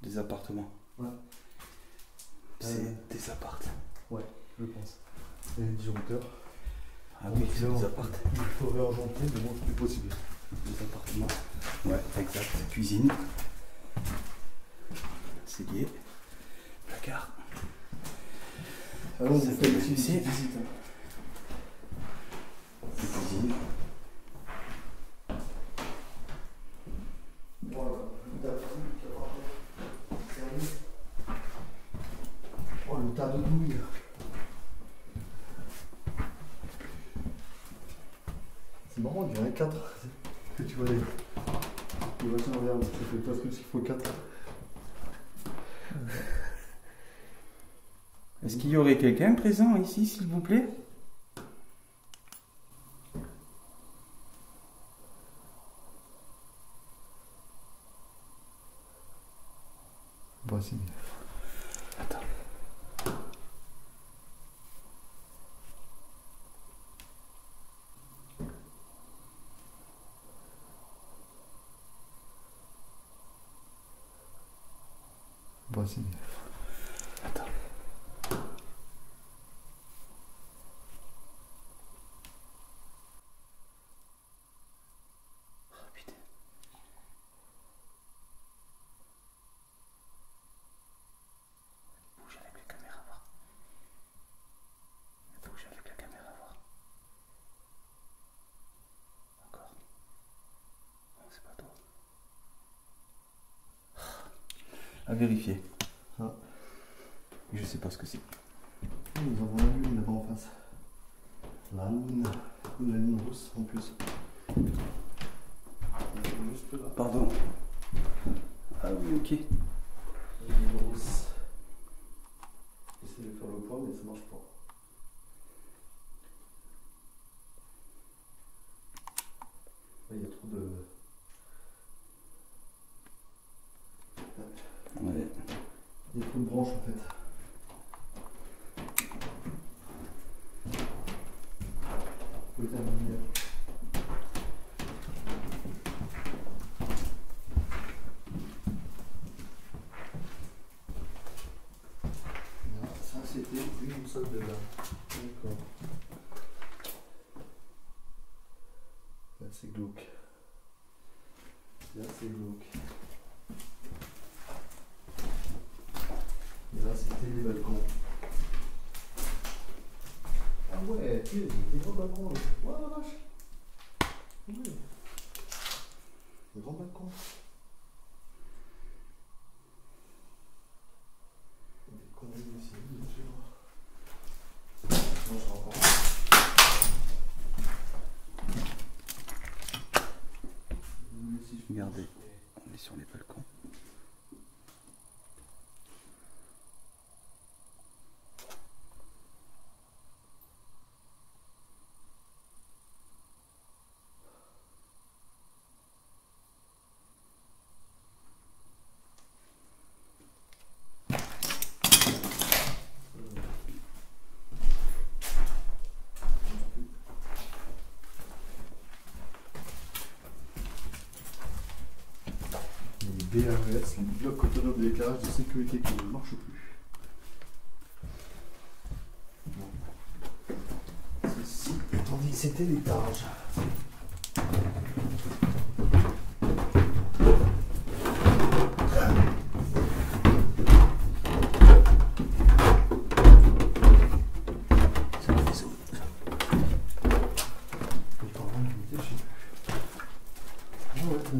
Des appartements. Ouais. C'est des appartes. Ouais, je pense. Et les disjoncteurs. Ah oui, c'est des appartes. Il faut réargenter, mais bon, c'est plus possible. Des appartements. Ouais, exact. Cuisine. Cellier. Placard. Alors, on Ça fait fait une ici. petite visite. Cuisine. Voilà. Oh, le tas de douilles. C'est marrant, il y en a 4. Que tu vois les. Tu vois, tiens, regarde, ça fait presque ce qu'il faut 4. Est-ce qu'il y aurait quelqu'un présent ici, s'il vous plaît? Voici. Attends. Voici. Attends. Oh putain. Bouge avec la caméra, voir. Bouge avec la caméra, voir. Encore. Non, c'est pas toi. À vérifier. Ah. Je sais pas ce que c'est. Nous avons la lune là-bas en face. La lune rousse en plus. Juste là. Pardon. Ah oui, ok. La lune rousse. J'essaie de faire le point, mais ça marche pas. Là, il y a trop de. Ouais. Il y a trop de branches en fait. Faut terminer. Ça c'était une salle de là. D'accord. Là c'est glauque. Là c'est glauque. Et là c'était les balcons. Ah ouais, tu sais, des gros balcons. Ouais la vache. Ouais. Le grand balcon. Des conneries aussi, bien sûr. Non, je rentre pas. Regardez, on est sur les balcons. Les BAES, les blocs autonomes d'éclairage de sécurité qui ne marchent plus. Bon. Ceci, attendez, c'était l'étage.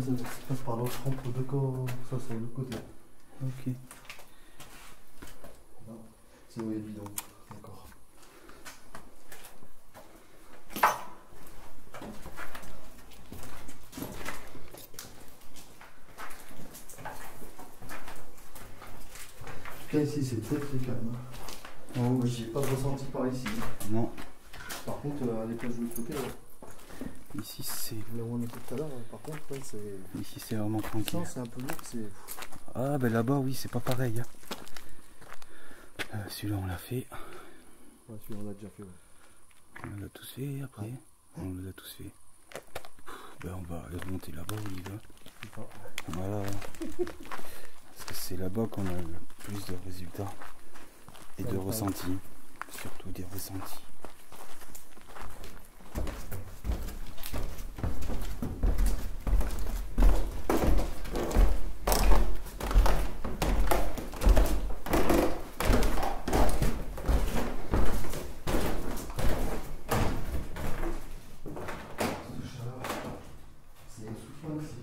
Ça passe par l'autre rampe de corps, ça c'est le côté. Ok. Non, c'est où il y a le bidon. D'accord. En tout cas ici c'est très très calme. Oh, Moi j'ai pas de ressenti par ici. non. Par contre à l'étage de l'autre côté, Ici c'est là où on était tout à l'heure, par contre ouais, c'est. ici c'est vraiment tranquille. C'est un peu lourd, c'est. Ah ben là-bas oui c'est pas pareil. Hein. Celui-là on l'a fait. Ouais, celui-là on l'a déjà fait. Ouais. On les a tous fait après. On les a tous fait. Ben on va aller remonter là-bas Olivier. Voilà. Parce que c'est là-bas qu'on a le plus de résultats. Et de ressentis. Surtout des ressentis. C'est essoufflant aussi.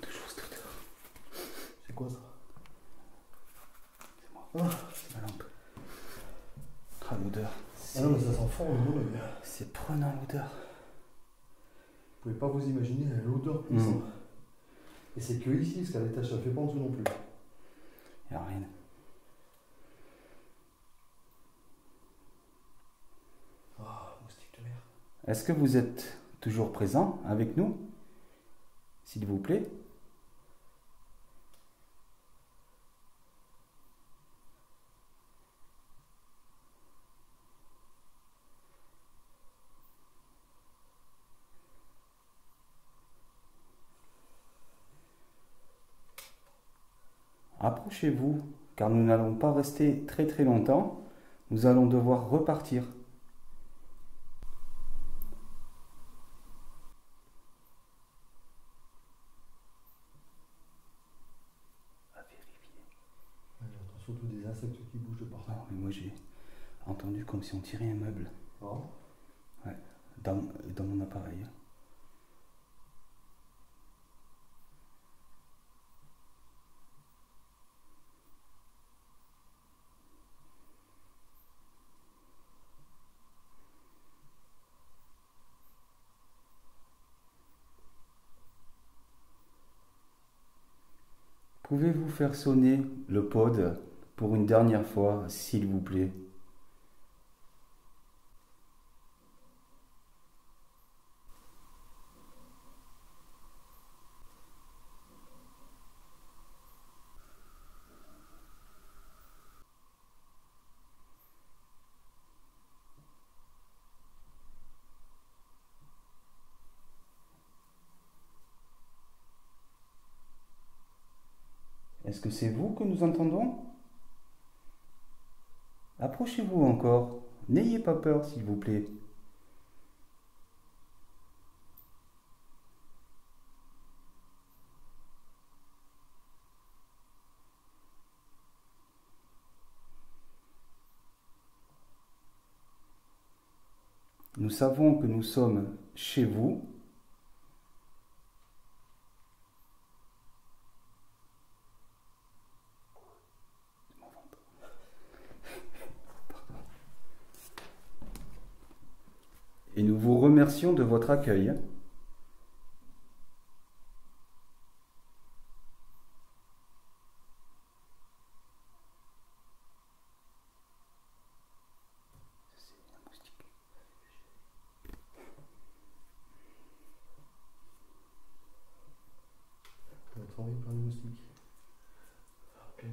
Toujours cette odeur. C'est quoi ça? C'est moi. C'est ma lampe. Ah l'odeur. Ah non mais ça sent fort le boulot. C'est prenant l'odeur. Vous pouvez pas vous imaginer l'odeur puissante. Et c'est que ici, parce qu'à l'étage ça fait pas en dessous non plus. Y a rien. Ah, moustique de mer. Est-ce que vous êtes toujours présent avec nous? S'il vous plaît. Approchez-vous, car nous n'allons pas rester très très longtemps. Nous allons devoir repartir. À vérifier. J'entends surtout des insectes qui bougent de partout. Ah, mais moi j'ai entendu comme si on tirait un meuble. Ah. Ouais, dans mon appareil. Pouvez-vous faire sonner le pod pour une dernière fois, s'il vous plaît? Est-ce que c'est vous que nous entendons? Approchez-vous encore. N'ayez pas peur, s'il vous plaît. Nous savons que nous sommes chez vous. Et nous vous remercions de votre accueil. On va travailler par les moustiques. Ok.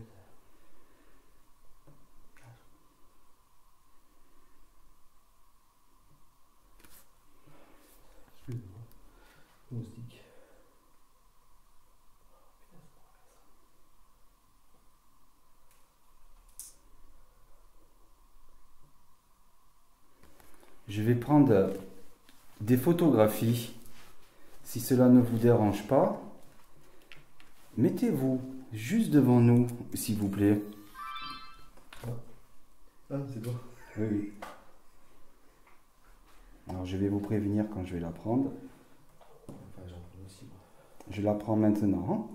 Excusez-moi. Moustique. Je vais prendre des photographies. Si cela ne vous dérange pas, mettez-vous juste devant nous, s'il vous plaît. Ah, c'est toi. Oui, oui. Alors je vais vous prévenir quand je vais la prendre. Enfin, j'en prends aussi, moi. Je la prends maintenant.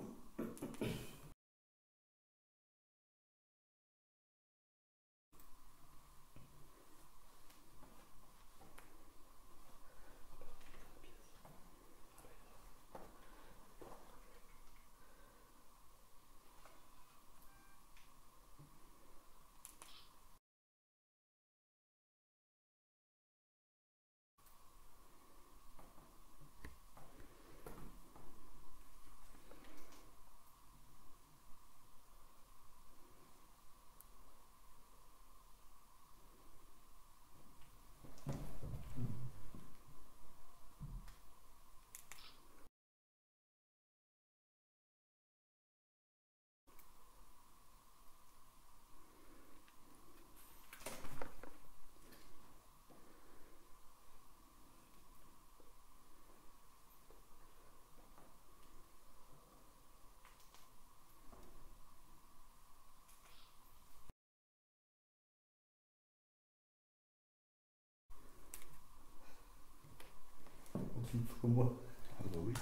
On filtre comme moi. Ah bah oui.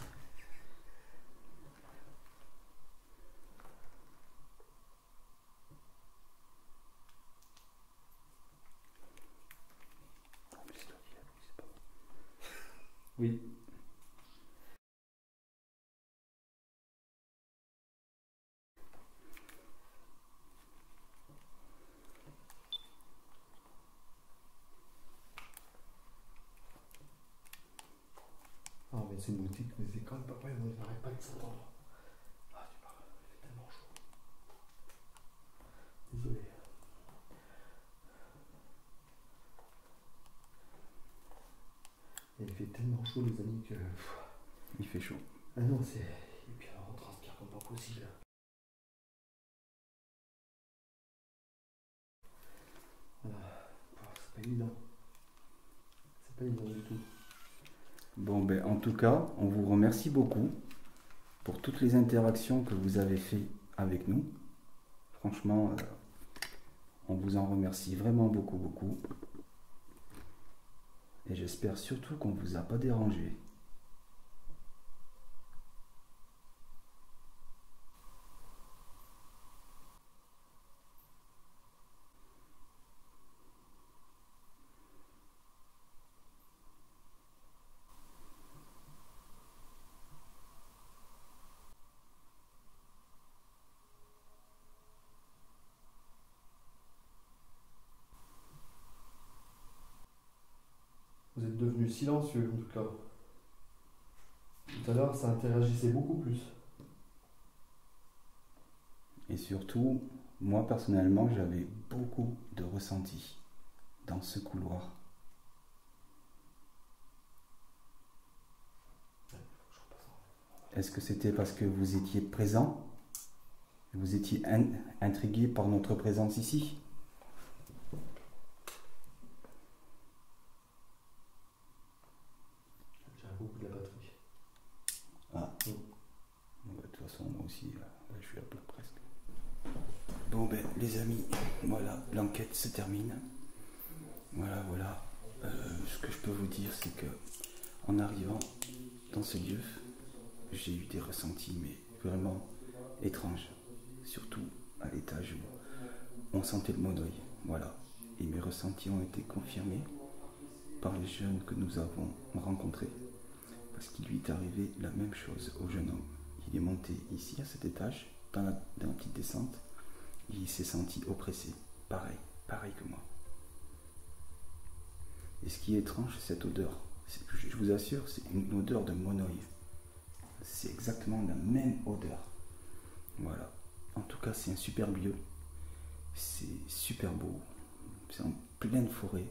Oui. Ah, mais c'est une boutique, mais c'est quand même papa, on n'arrête pas de s'entendre. Ah, tu parles, il fait tellement chaud. Désolé. Et il fait tellement chaud, les amis, que. Il fait chaud. Ah non, c'est. Et puis alors, on transpire comme pas possible. Voilà. C'est pas évident. C'est pas évident du tout. Bon, ben, en tout cas, on vous remercie beaucoup pour toutes les interactions que vous avez fait avec nous. Franchement, on vous en remercie vraiment beaucoup, beaucoup. Et j'espère surtout qu'on ne vous a pas dérangé. Vous êtes devenu silencieux, en tout cas. Tout à l'heure, ça interagissait beaucoup plus. Et surtout, moi personnellement, j'avais beaucoup de ressenti dans ce couloir. Est-ce que c'était parce que vous étiez présent? Vous étiez intrigué par notre présence ici? J'ai beaucoup de la batterie. Ah. De toute façon, moi aussi, là, je suis à plat presque. Bon, ben, les amis, voilà, l'enquête se termine. Voilà, voilà. Ce que je peux vous dire, c'est que en arrivant dans ce lieu, j'ai eu des ressentis, mais vraiment étranges. Surtout à l'étage où on sentait le monoï. Voilà. Et mes ressentis ont été confirmés par les jeunes que nous avons rencontrés. Parce qu'il lui est arrivé la même chose au jeune homme. Il est monté ici à cet étage, dans la petite descente, et il s'est senti oppressé. Pareil que moi. Et ce qui est étrange, c'est cette odeur. Je vous assure, c'est une odeur de monoï. C'est exactement la même odeur. Voilà. En tout cas, c'est un super lieu. C'est super beau. C'est en pleine forêt.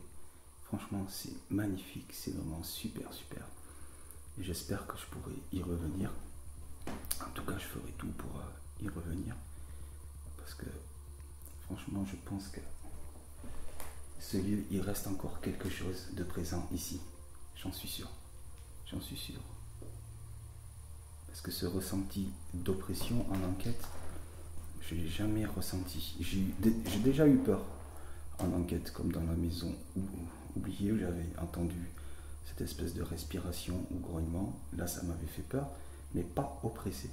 Franchement, c'est magnifique. C'est vraiment super. Et j'espère que je pourrai y revenir. En tout cas, je ferai tout pour y revenir. Parce que, franchement, je pense que ce lieu, il reste encore quelque chose de présent ici. J'en suis sûr. Parce que ce ressenti d'oppression en enquête, je ne l'ai jamais ressenti. J'ai déjà eu peur en enquête, comme dans la maison oubliée où j'avais entendu cette espèce de respiration ou grognement. Là, ça m'avait fait peur, mais pas oppressé.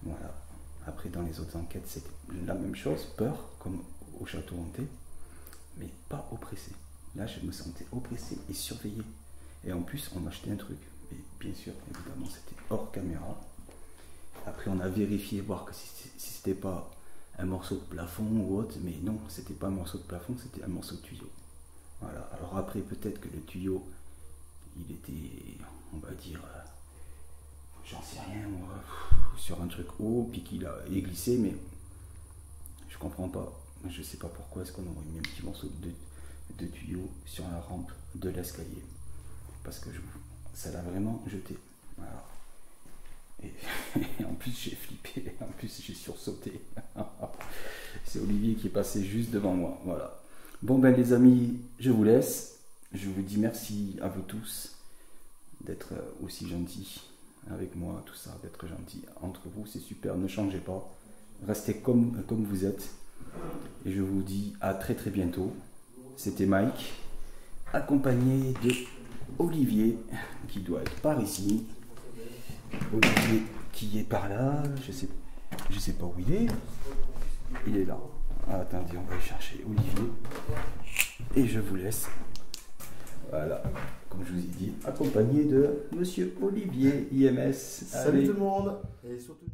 Voilà. Après, dans les autres enquêtes, c'était la même chose, peur, comme au château hanté, mais pas oppressé. Là, je me sentais oppressé et surveillé. Et en plus, on m'achetait un truc. Mais bien sûr, évidemment, c'était hors caméra. Après, on a vérifié, voir que si c'était pas un morceau de plafond ou autre, mais non, c'était pas un morceau de plafond, c'était un morceau de tuyau. Voilà. Alors après, peut-être que le tuyau, il était, on va dire, j'en sais rien, moi, sur un truc haut, puis qu'il a glissé, mais je comprends pas. Je sais pas pourquoi est-ce qu'on aurait mis un petit morceau de tuyau sur la rampe de l'escalier. Parce que ça l'a vraiment jeté. Voilà. Et en plus, j'ai flippé, en plus, j'ai sursauté. C'est Olivier qui est passé juste devant moi. Voilà. Bon, ben, les amis, je vous laisse. Je vous dis merci à vous tous d'être aussi gentils avec moi, tout ça, d'être gentils entre vous. C'est super, ne changez pas. Restez comme vous êtes. Et je vous dis à très bientôt. C'était Mike, accompagné de Olivier, qui doit être par ici. Olivier qui est par là, je sais pas où il est. Il est là. Ah, attendez, on va y chercher Olivier. Et je vous laisse. Voilà, comme je vous ai dit, accompagné de Monsieur Olivier IMS. Salut tout le monde. Et surtout...